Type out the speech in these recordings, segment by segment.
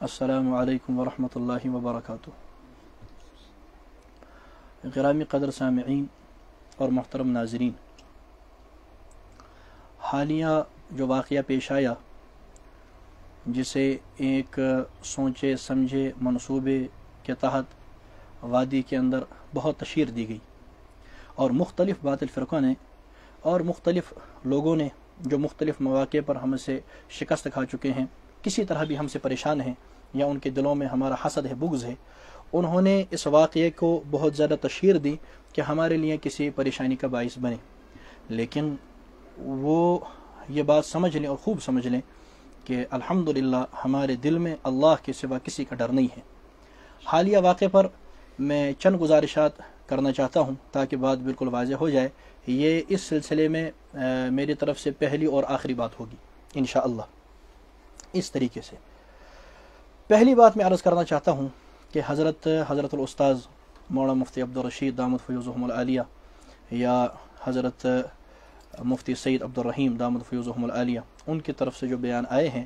السلام علیکم ورحمۃ اللہ وبرکاتہ۔ گرامی قدر سامعین اور محترم ناظرین، حالیہ جو واقعہ پیش آیا جسے ایک سوچے سمجھے منصوبے کے تحت وادی کے اندر بہت تشہیر دی گئی اور مختلف باطل فرقوں نے اور مختلف لوگوں نے جو مختلف مواقع پر ہم سے شکست کھا چکے ہیں، کسی طرح بھی ہم سے پریشان ہیں یا ان کے دلوں میں ہمارا حسد ہے، بغض ہے، انہوں نے اس واقعے کو بہت زیادہ تشہیر دی کہ ہمارے لیے کسی پریشانی کا باعث بنے۔ لیکن وہ یہ بات سمجھ لیں اور خوب سمجھ لیں کہ الحمدللہ ہمارے دل میں اللہ کے سوا کسی کا ڈر نہیں ہے۔ حالیہ واقعے پر میں چند گزارشات کرنا چاہتا ہوں تاکہ بات بالکل واضح ہو جائے۔ یہ اس سلسلے میں میری طرف سے پہلی اور آخری بات ہوگی انشاءاللہ۔ اس طریقے سے پہلی بات میں عرض کرنا چاہتا ہوں کہ حضرت الاستاذ مولانا مفتی عبدالرشید دامت فیوزہم العالیہ یا حضرت مفتی سید عبدالرحیم دامت فیوزہم العالیہ، ان کی طرف سے جو بیان آئے ہیں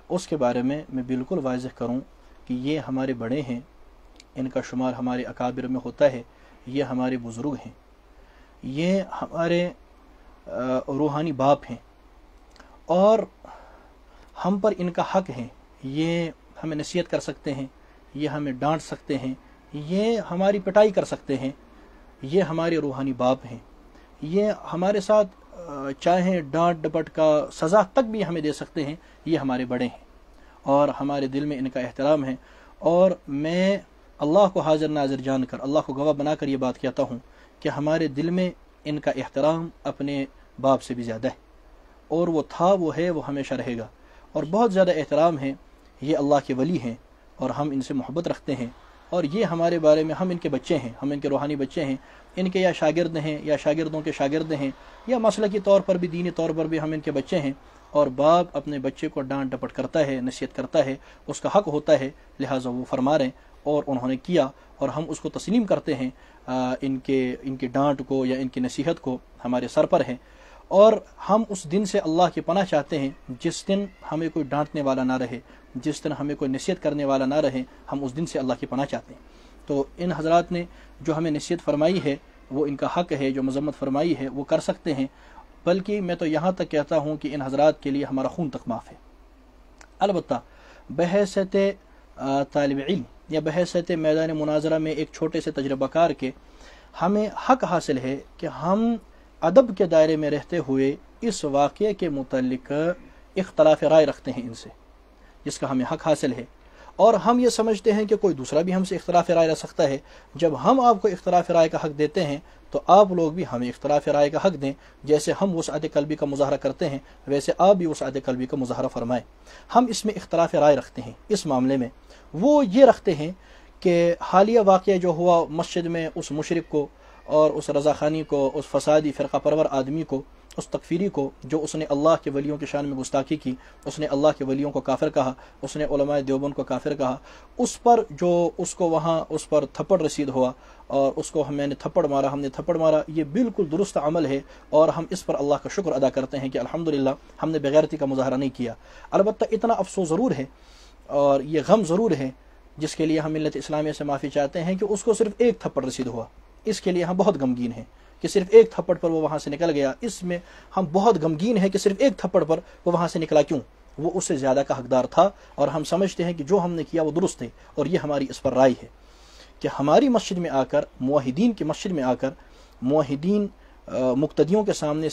اس کے بارے میں بالکل واضح کروں کہ یہ ہمارے بڑے ہیں، ان کا شمار ہمارے اکابر میں ہوتا ہے، یہ ہمارے بزرگ ہیں، یہ ہمارے روحانی باپ ہیں اور ہم پر ان کا حق ہے۔ یہ ہمیں نصیحت کر سکتے ہیں، یہ ہمیں ڈانٹ سکتے ہیں، یہ ہماری پٹائی کر سکتے ہیں، یہ ہمارے روحانی باپ ہیں، یہ ہمارے ساتھ چاہیں ڈانٹ ڈپٹ کا سزا تک بھی ہمیں دے سکتے ہیں، یہ ہمارے بڑے ہیں اور ہمارے دل میں ان کا احترام ہے۔ اور میں اللہ کو حاضر ناظر جان کر، اللہ کو گواہ بنا کر یہ بات کہتا ہوں کہ ہمارے دل میں ان کا احترام اپنے باپ سے بھی زیادہ ہے، اور وہ تھا، وہ ہے، وہ ہمیشہ رہے گا، اور بہت زیادہ احترام ہے۔ یہ اللہ کے ولی ہیں اور ہم ان سے محبت رکھتے ہیں، اور یہ ہمارے بارے میں، ہم ان کے بچے ہیں، ہم ان کے روحانی بچے ہیں، ان کے یا شاگرد ہیں یا شاگردوں کے شاگرد ہیں، یا مسلکی طور پر بھی، دینی طور پر بھی ہم ان کے بچے ہیں۔ اور باپ اپنے بچے کو ڈانٹ ڈپٹ کرتا ہے، نصیحت کرتا ہے، اس کا حق ہوتا ہے، لہٰذا وہ فرما رہے ہیں اور انہوں نے کیا، اور ہم اس کو تسلیم کرتے ہیں۔ ان کی ڈانٹ کو یا ان کی نصیحت کو ہمارے سر پر ہے، اور ہم اس دن سے اللہ کی پناہ چاہتے ہیں جس دن ہمیں کوئی ڈانٹنے والا نہ رہے، جس دن ہمیں کوئی نصیحت کرنے والا نہ رہے، ہم اس دن سے اللہ کی پناہ چاہتے ہیں۔ تو ان حضرات نے جو ہمیں نصیحت فرمائی ہے وہ ان کا حق ہے، جو مذمت فرمائی ہے وہ کر سکتے ہیں، بلکہ میں تو یہاں تک کہتا ہوں کہ ان حضرات کے لیے ہمارا خون تک معاف ہے۔ البتہ بحیثیت طالب علم یا بحیثیت میدان مناظرہ میں ایک چھوٹے سے تجربہ کار کے ہمیں حق حاصل ہے کہ ہم ادب کے دائرے میں رہتے ہوئے اس واقعے کے متعلق اختلاف رائے رکھتے ہیں ان سے، جس کا ہمیں حق حاصل ہے، اور ہم یہ سمجھتے ہیں کہ کوئی دوسرا بھی ہم سے اختلاف رائے رکھ سکتا ہے۔ جب ہم آپ کو اختلاف رائے کا حق دیتے ہیں تو آپ لوگ بھی ہمیں اختلاف رائے کا حق دیں، جیسے ہم وسعت قلبی کا مظاہرہ کرتے ہیں ویسے آپ بھی وسعت قلبی کا مظاہرہ فرمائیں۔ ہم اس میں اختلاف رائے رکھتے ہیں، اس معاملے میں وہ یہ رکھتے ہیں کہ حالیہ واقعہ جو ہوا مسجد میں، اس مشرک کو اور اس رضاخانی کو، اس فسادی فرقہ پرور آدمی کو، اس تکفیری کو جو اس نے اللہ کے ولیوں کی شان میں گستاخی کی، اس نے اللہ کے ولیوں کو کافر کہا، اس نے علماء دیوبند کو کافر کہا، اس پر جو اس کو وہاں اس پر تھپڑ رسید ہوا اور اس کو ہم نے تھپڑ مارا، یہ بالکل درست عمل ہے، اور ہم اس پر اللہ کا شکر ادا کرتے ہیں کہ الحمدللہ ہم نے بغیرتی کا مظاہرہ نہیں کیا۔ البتہ اتنا افسوس ضرور ہے اور یہ غم ضرور ہے، جس کے لیے ہم ملت اسلامیہ سے معافی چاہتے ہیں، کہ اس کو صرف ایک تھپڑ رسید ہوا۔ اس کے لیے ہم بہت غمگین ہیں کہ صرف ایک تھپڑ پر وہ وہاں سے نکل گیا۔ اس میں ہم بہت غمگین ہیں کہ صرف ایک تھپڑ پر وہ وہاں سے نکلا کیوں؟ وہ اس سے زیادہ کا حقدار تھا، اور ہم سمجھتے ہیں کہ جو ہم نے کیا وہ درست ہے، اور یہ ہماری اس پر رائے ہے کہ ہماری مسجد میں آ کر، موحدین کی مسجد میں آ کر، موحدین مقتدیوں کے سامنے،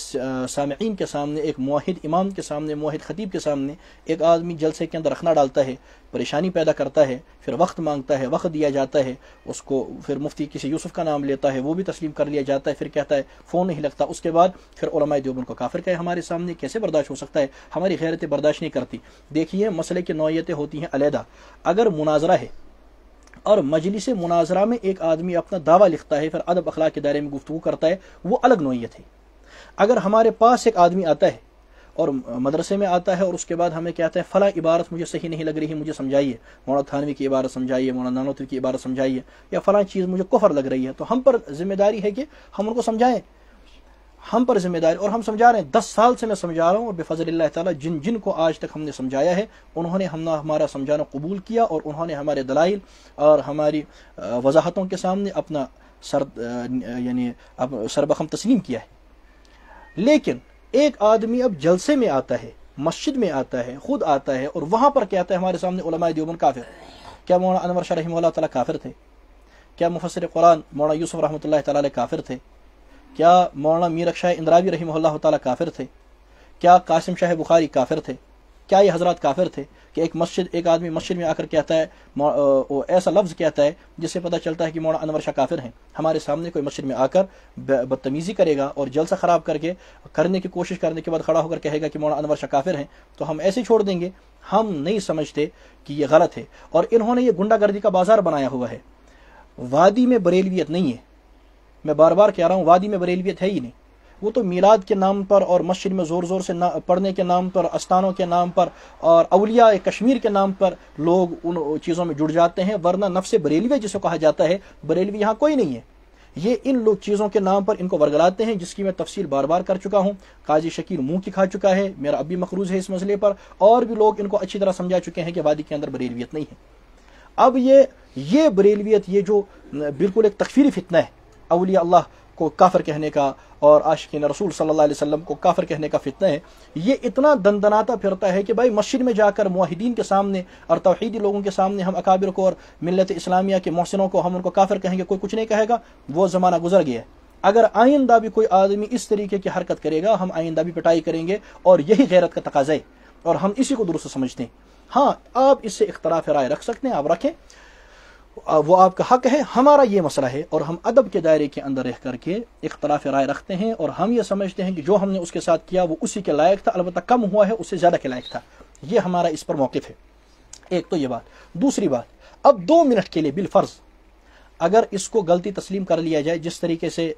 سامعین کے سامنے، ایک موحد امام کے سامنے، موحد خطیب کے سامنے ایک آدمی جلسے کے اندر رکھنا ڈالتا ہے، پریشانی پیدا کرتا ہے، پھر وقت مانگتا ہے، وقت دیا جاتا ہے اس کو، پھر مفتی کسی یوسف کا نام لیتا ہے، وہ بھی تسلیم کر لیا جاتا ہے، پھر کہتا ہے فون نہیں لگتا، اس کے بعد پھر علماء دیوبند کو کافر کہے ہمارے سامنے، کیسے برداشت ہو سکتا ہے؟ ہماری غیرتیں برداشت نہیں کرتی۔ دیکھیے مسئلے کی نوعیتیں ہوتی ہیں علیحدہ۔ اگر مناظرہ ہے اور مجلس مناظرہ میں ایک آدمی اپنا دعویٰ لکھتا ہے، پھر ادب اخلاق کے دائرے میں گفتگو کرتا ہے، وہ الگ نوعیت ہے۔ اگر ہمارے پاس ایک آدمی آتا ہے اور مدرسے میں آتا ہے اور اس کے بعد ہمیں کہتا ہے فلاں عبارت مجھے صحیح نہیں لگ رہی، مجھے سمجھائیے، مولانا تھانوی کی عبارت سمجھائیے، مولانا نانوتوی کی عبارت سمجھائیے، یا فلاں چیز مجھے کفر لگ رہی ہے، تو ہم پر ذمہ داری ہے کہ ہم ان کو سمجھائیں۔ ہم پر ذمہ داری، اور ہم سمجھا رہے ہیں، 10 سال سے میں سمجھا رہا ہوں، اور بفضل اللہ تعالیٰ جن جن کو آج تک ہم نے سمجھایا ہے انہوں نے ہمارا سمجھانا قبول کیا، اور انہوں نے ہمارے دلائل اور ہماری وضاحتوں کے سامنے اپنا سربخم تسلیم کیا ہے۔ لیکن ایک آدمی اب جلسے میں آتا ہے، مسجد میں آتا ہے، خود آتا ہے، اور وہاں پر کہتا ہے ہمارے سامنے علماء دیوبند کافر۔ کیا مولانا انور شاہ رحمہ اللہ تعالیٰ کافر تھے؟ کیا مفسر قرآن مولانا یوسف رحمۃ اللہ تعالیٰ کافر تھے؟ کیا مولانا میرک شاہ اندرابی رحمہ اللہ تعالیٰ کافر تھے؟ کیا قاسم شاہ بخاری کافر تھے؟ کیا یہ حضرات کافر تھے کہ ایک آدمی مسجد میں آ کر کہتا ہے، ایسا لفظ کہتا ہے جس سے پتہ چلتا ہے کہ مولانا انور شاہ کافر ہیں؟ ہمارے سامنے کوئی مسجد میں آ کر بدتمیزی کرے گا اور جلسہ خراب کرنے کی کوشش کرنے کے بعد کھڑا ہو کر کہے گا کہ مولانا انور شاہ کافر ہیں، تو ہم ایسے چھوڑ دیں گے؟ ہم نہیں سمجھتے کہ یہ غلط ہے، اور انہوں نے یہ گنڈا گردی کا بازار بنایا ہوا ہے۔ وادی میں بریلویت نہیں ہے، میں بار بار کہہ رہا ہوں، وادی میں بریلویت ہے ہی نہیں۔ وہ تو میلاد کے نام پر اور مسجد میں زور زور سے پڑھنے کے نام پر، استانوں کے نام پر اور اولیاء کشمیر کے نام پر لوگ ان چیزوں میں جڑ جاتے ہیں، ورنہ نفس بریلوی جسے کہا جاتا ہے، بریلوی یہاں کوئی نہیں ہے۔ یہ ان لوگ چیزوں کے نام پر ان کو ورگلاتے ہیں، جس کی میں تفصیل بار بار کر چکا ہوں۔ قاضی شکیل منہ کی کھا چکا ہے، میرا اب بھی مخروض ہے اس مسئلے پر، اور بھی لوگ ان کو اچھی طرح سمجھا چکے ہیں کہ وادی کے اندر بریلویت نہیں ہے۔ اب یہ بریلویت، یہ جو بالکل ایک تکفیری فتنہ ہے، اولیاء اللہ کو کافر کہنے کا اور عاشقین رسول صلی اللہ علیہ وسلم کو کافر کہنے کا فتنہ ہے، یہ اتنا دندناتا پھرتا ہے کہ بھائی مسجد میں جا کر موحدین کے سامنے اور توحیدی لوگوں کے سامنے ہم اکابر کو اور ملت اسلامیہ کے محسنوں کو ہم ان کو کافر کہیں گے، کوئی کچھ نہیں کہے گا، وہ زمانہ گزر گیا ہے۔ اگر آئندہ بھی کوئی آدمی اس طریقے کی حرکت کرے گا، ہم آئندہ بھی پٹائی کریں گے، اور یہی غیرت کا تقاضا ہے، اور ہم اسی کو درست سمجھتے ہیں۔ ہاں، آپ اس سے اختلاف رائے رکھ سکتے ہیں، آپ رکھیں، وہ آپ کا حق ہے۔ ہمارا یہ مسئلہ ہے، اور ہم ادب کے دائرے کے اندر رہ کر کے اختلاف رائے رکھتے ہیں، اور ہم یہ سمجھتے ہیں کہ جو ہم نے اس کے ساتھ کیا وہ اسی کے لائق تھا، البتہ کم ہوا ہے، اس سے زیادہ کے لائق تھا۔ یہ ہمارا اس پر موقف ہے۔ ایک تو یہ بات۔ دوسری بات، اب 2 منٹ کے لیے بالفرض اگر اس کو غلطی تسلیم کر لیا جائے، جس طریقے سے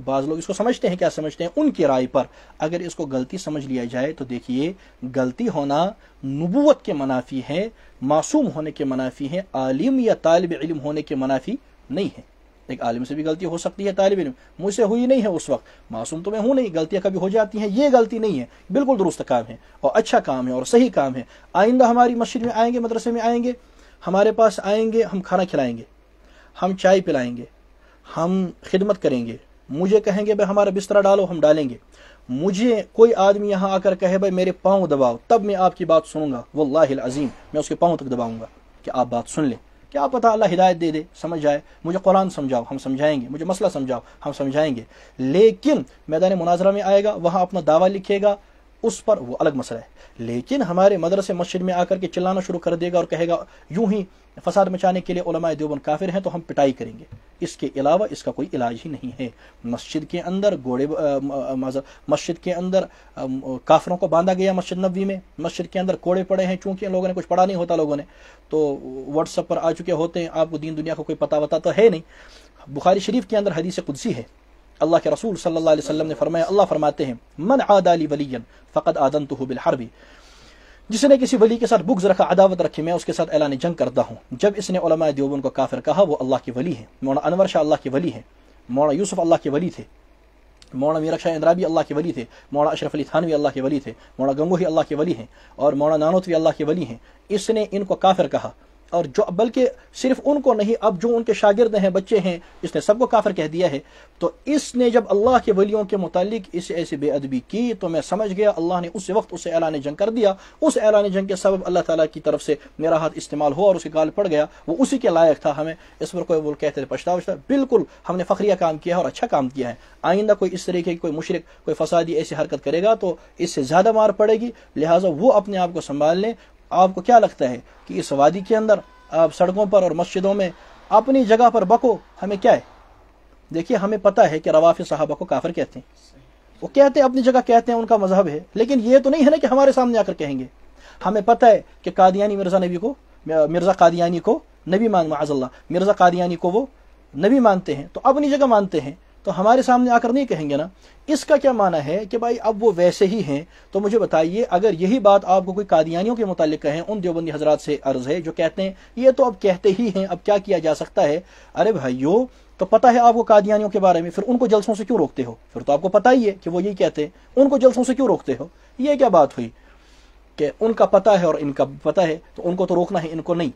بعض لوگ اس کو سمجھتے ہیں، کیا سمجھتے ہیں ان کی رائے پر، اگر اس کو غلطی سمجھ لیا جائے تو دیکھیے، غلطی ہونا نبوت کے منافی ہے، معصوم ہونے کے منافی ہے، عالم یا طالب علم ہونے کے منافی نہیں ہے۔ ایک عالم سے بھی غلطی ہو سکتی ہے، طالب علم مجھ سے ہوئی نہیں ہے، اس وقت معصوم تو میں ہوں نہیں، غلطیاں کبھی ہو جاتی ہیں، یہ غلطی نہیں ہے، بالکل درست کام ہے اور اچھا کام ہے اور صحیح کام ہے۔ آئندہ ہماری مسجد میں آئیں گے، مدرسے میں آئیں گے، ہمارے پاس آئیں گے، ہم کھانا کھلائیں گے، ہم چائے پلائیں گے، ہم خدمت کریں گے، مجھے کہیں گے بھائی ہمارا بستر ڈالو، ہم ڈالیں گے۔ مجھے کوئی آدمی یہاں آ کر کہے بھائی میرے پاؤں دباؤ، تب میں آپ کی بات سنوں گا، واللہ العظیم میں اس کے پاؤں تک دباؤں گا کہ آپ بات سن لیں۔ کیا پتہ اللہ ہدایت دے دے، سمجھ جائے، مجھے قرآن سمجھاؤ، ہم سمجھائیں گے، مجھے مسئلہ سمجھاؤ، ہم سمجھائیں گے۔ لیکن میدان مناظرہ میں آئے گا، وہاں اپنا دعویٰ لکھے گا، اس پر وہ الگ مسئلہ ہے۔ لیکن ہمارے مدرسے مسجد میں آ کر کے چلانا شروع کر دے گا اور کہے گا یوں ہی فساد مچانے کے لیے علماء دیوبند کافر ہیں، تو ہم پٹائی کریں گے۔ اس کے علاوہ اس کا کوئی علاج ہی نہیں ہے۔ مسجد کے اندر مسجد کے اندر کافروں کو باندھا گیا، مسجد نبوی میں مسجد کے اندر کوڑے پڑے ہیں، چونکہ ان لوگوں نے کچھ پڑھا نہیں ہوتا، لوگوں نے تو واٹس ایپ پر آ چکے ہوتے ہیں، آپ کو دین دنیا کو کوئی پتہ وتا تو ہے نہیں۔ بخاری شریف کے اندر حدیث قدسی ہے، اللہ کے رسول صلی اللہ علیہ وسلم نے فرمایا، اللہ فرماتے ہیں من عادى لي وليا فقد آذنته بالحرب، جس نے کسی ولی کے ساتھ بغض رکھا، عداوت رکھی، میں اس کے ساتھ اعلان جنگ کرتا ہوں۔ جب اس نے علماء دیوبند کو کافر کہا، وہ اللہ کے ولی ہیں، مولانا انور شاہ اللہ کے ولی ہیں، مولانا یوسف اللہ کے ولی تھے، مولانا میرک شاہ اندرابی اللہ کے ولی تھے، مولانا اشرف علی تھانوی اللہ کے ولی تھے، مولانا گنگوہی اللہ کے ولی ہیں، اور مولانا نانوتوی اللہ کے ولی ہیں۔ اس نے ان کو کافر کہا، اور جو بلکہ صرف ان کو نہیں، اب جو ان کے شاگرد ہیں، بچے ہیں، اس نے سب کو کافر کہہ دیا ہے۔ تو اس نے جب اللہ کے ولیوں کے متعلق اس ایسی بے ادبی کی، تو میں سمجھ گیا اللہ نے اس وقت اسے اعلان جنگ کر دیا۔ اس اعلان جنگ کے سبب اللہ تعالیٰ کی طرف سے میرا ہاتھ استعمال ہوا اور اس کے گال پڑ گیا، وہ اسی کے لائق تھا۔ ہمیں اس پر کوئی وہ کہتے تھے پچھتاوا، بالکل ہم نے فخریہ کام کیا ہے اور اچھا کام کیا ہے۔ آئندہ کوئی اس طریقے کی کوئی مشرک، کوئی فسادی ایسی حرکت کرے گا تو اس سے زیادہ مار پڑے گی، لہٰذا وہ اپنے آپ کو سنبھال لیں۔ آپ کو کیا لگتا ہے کہ اس وادی کے اندر آپ سڑکوں پر اور مسجدوں میں اپنی جگہ پر بکو، ہمیں کیا ہے؟ دیکھیے، ہمیں پتہ ہے کہ روافض صحابہ کو کافر کہتے ہیں، وہ کہتے ہیں اپنی جگہ کہتے ہیں، ان کا مذہب ہے، لیکن یہ تو نہیں ہے نا کہ ہمارے سامنے آ کر کہیں گے۔ ہمیں پتہ ہے کہ قادیانی مرزا قادیانی کو نبی معاذ اللہ، مرزا قادیانی کو وہ نبی مانتے ہیں، تو اپنی جگہ مانتے ہیں، تو ہمارے سامنے آ کر نہیں کہیں گے نا. اس کا کیا معنی ہے کہ بھائی اب وہ ویسے ہی ہیں. تو مجھے بتائیے اگر یہی بات آپ کو کوئی قادیانیوں کے متعلق کہیں, ان دیوبندی حضرات سے عرض ہے جو کہتے ہیں یہ تو اب کہتے ہی ہیں, اب کیا کیا جا سکتا ہے. ارے بھائیو, تو پتہ ہے آپ کو قادیانیوں کے بارے میں, پھر ان کو جلسوں سے کیوں روکتے ہو؟ پھر تو آپ کو پتہ ہی ہے کہ وہ یہی کہتے ہیں, ان کو جلسوں سے کیوں روکتے ہو؟ یہ کیا بات ہوئی کہ ان کا پتہ ہے اور ان کا پتہ ہے تو ان کو تو روکنا ہے, ان کو نہیں.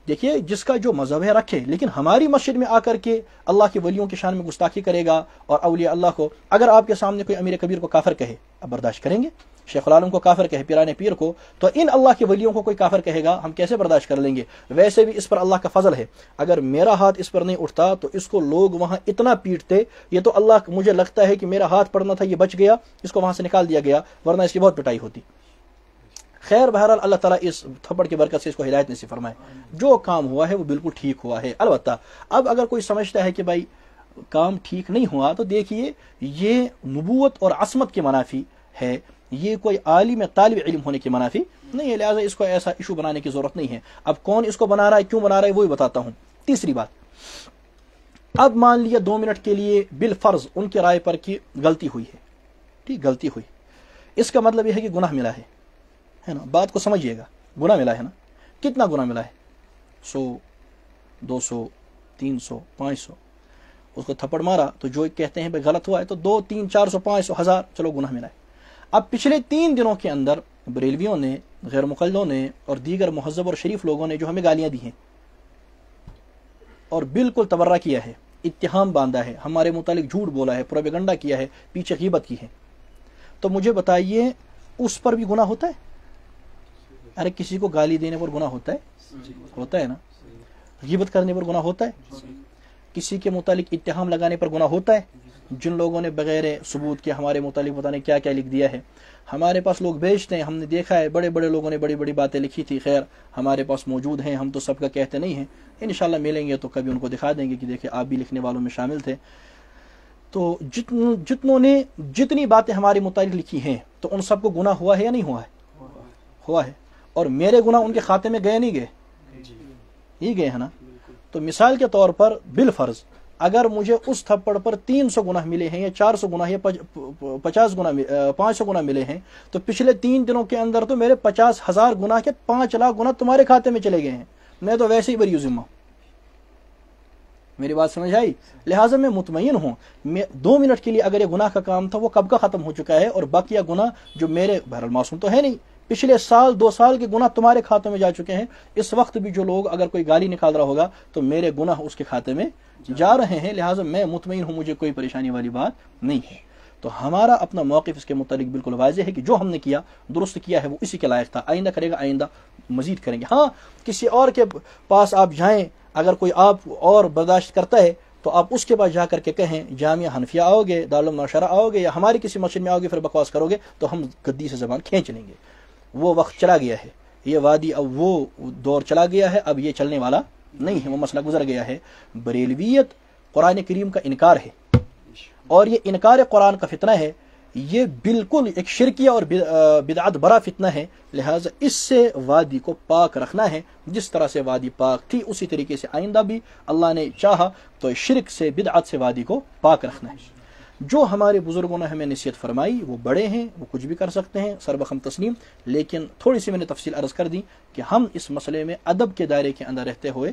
دیکھیے جس کا جو مذہب ہے رکھے, لیکن ہماری مسجد میں آ کر کے اللہ کے ولیوں کی شان میں گستاخی کرے گا اور اولیاء اللہ کو, اگر آپ کے سامنے کوئی امیر کبیر کو کافر کہے اب برداشت کریں گے؟ شیخ العالم کو کافر کہے, پیرانے پیر کو, تو ان اللہ کے ولیوں کو کوئی کافر کہے گا, ہم کیسے برداشت کر لیں گے؟ ویسے بھی اس پر اللہ کا فضل ہے, اگر میرا ہاتھ اس پر نہیں اٹھتا تو اس کو لوگ وہاں اتنا پیٹتے. یہ تو اللہ, مجھے لگتا ہے کہ میرا ہاتھ پڑنا تھا, یہ بچ گیا, اس کو وہاں سے نکال دیا گیا, ورنہ اس کی بہت پٹائی ہوتی. خیر بہرحال اللہ تعالیٰ اس تھپڑ کی برکت سے اس کو ہدایت نصیب فرمائے. جو کام ہوا ہے وہ بالکل ٹھیک ہوا ہے. البتہ اب اگر کوئی سمجھتا ہے کہ بھائی کام ٹھیک نہیں ہوا, تو دیکھیے یہ نبوت اور عصمت کے منافی ہے, یہ کوئی عالم طالب علم ہونے کے منافی نہیں ہے, لہٰذا اس کو ایسا ایشو بنانے کی ضرورت نہیں ہے. اب کون اس کو بنا رہا ہے, کیوں بنا رہا ہے, وہی بتاتا ہوں. تیسری بات, اب مان لیا 2 منٹ کے لیے بالفرض ان کی رائے پر کی غلطی ہوئی ہے, ٹھیک, غلطی ہوئی, اس کا مطلب یہ ہے کہ گناہ ملا ہے نا. بات کو سمجھیے گا, گناہ ملا ہے نا. کتنا گناہ ملا ہے؟ 100 200 300 500. اس کو تھپڑ مارا تو جو کہتے ہیں بھائی غلط ہوا ہے تو 2 3 400 500 1000 چلو گناہ ملا ہے. اب پچھلے 3 دنوں کے اندر بریلویوں نے, غیر مقلدوں نے اور دیگر مہذب اور شریف لوگوں نے جو ہمیں گالیاں دی ہیں اور بالکل تبرہ کیا ہے, اتہام باندھا ہے, ہمارے متعلق جھوٹ بولا ہے, پروپیگنڈا کیا ہے, پیچھے غیبت کی ہے, تو مجھے بتائیے اس پر بھی گناہ ہوتا ہے؟ ارے کسی کو گالی دینے پر گناہ ہوتا ہے؟ ہوتا ہے نا. غیبت کرنے پر گناہ ہوتا ہے, کسی کے متعلق اتہام لگانے پر گناہ ہوتا ہے. جن لوگوں نے بغیر ثبوت کے ہمارے متعلق پتہ نہیں کیا کیا لکھ دیا ہے, ہمارے پاس لوگ بیچتے ہیں, ہم نے دیکھا ہے بڑے بڑے لوگوں نے بڑی بڑی باتیں لکھی تھی. خیر ہمارے پاس موجود ہیں, ہم تو سب کا کہتے نہیں ہیں, انشاءاللہ ملیں گے تو کبھی ان کو دکھا دیں گے کہ دیکھیں آپ بھی لکھنے والوں میں شامل تھے. تو جتنوں نے جتنی باتیں ہمارے متعلق لکھی ہیں تو ان سب کو گناہ ہوا ہے یا نہیں ہوا ہے؟ ہوا ہے. اور میرے گناہ ان کے کھاتے میں گئے نہیں گئے؟ یہ گئے ہیں نا. تو مثال کے طور پر بالفرض اگر مجھے اس تھپڑ پر 300 گناہ ملے ہیں یا 400 گناہ یا 50 گناہ 500 گناہ ملے ہیں, تو پچھلے 3 دنوں کے اندر تو میرے 50,000 گناہ کے 5 لاکھ گناہ تمہارے کھاتے میں چلے گئے ہیں. میں تو ویسے ہی بری ذمہ. میری بات سمجھ آئی؟ لہٰذا میں مطمئن ہوں, 2 منٹ کے لیے اگر یہ گناہ کا کام تھا وہ کب کا ختم ہو چکا ہے, اور باقیہ گناہ جو میرے بہرحال معصوم تو ہے نہیں, پچھلے سال 2 سال کے گناہ تمہارے کھاتوں میں جا چکے ہیں. اس وقت بھی جو لوگ اگر کوئی گالی نکال رہا ہوگا تو میرے گناہ اس کے کھاتے میں جا رہے ہیں. لہٰذا میں مطمئن ہوں, مجھے کوئی پریشانی والی بات نہیں ہے. تو ہمارا اپنا موقف اس کے متعلق بالکل واضح ہے کہ جو ہم نے کیا درست کیا ہے, وہ اسی کے لائق تھا. آئندہ کرے گا, آئندہ مزید کریں گے. ہاں کسی اور کے پاس آپ جائیں, اگر کوئی آپ اور برداشت کرتا ہے تو آپ اس کے پاس جا کر کے کہیں جامعہ حنفیہ آؤ گے, دارالعلوم نوشہرہ آؤ گے, یا ہماری کسی مسجد میں آؤ گے, پھر بکواس کرو گے تو ہم گدی سے زبان کھینچ لیں گے. وہ وقت چلا گیا ہے, یہ وادی اب وہ دور چلا گیا ہے, اب یہ چلنے والا نہیں ہے, وہ مسئلہ گزر گیا ہے. بریلویت قرآن کریم کا انکار ہے, اور یہ انکار قرآن کا فتنہ ہے. یہ بالکل ایک شرکیہ اور بدعت برا فتنہ ہے. لہٰذا اس سے وادی کو پاک رکھنا ہے. جس طرح سے وادی پاک تھی اسی طریقے سے آئندہ بھی اللہ نے چاہا تو شرک سے بدعت سے وادی کو پاک رکھنا ہے. جو ہمارے بزرگوں نے ہمیں نصیحت فرمائی وہ بڑے ہیں, وہ کچھ بھی کر سکتے ہیں, سربخم تسلیم. لیکن تھوڑی سی میں نے تفصیل عرض کر دی کہ ہم اس مسئلے میں ادب کے دائرے کے اندر رہتے ہوئے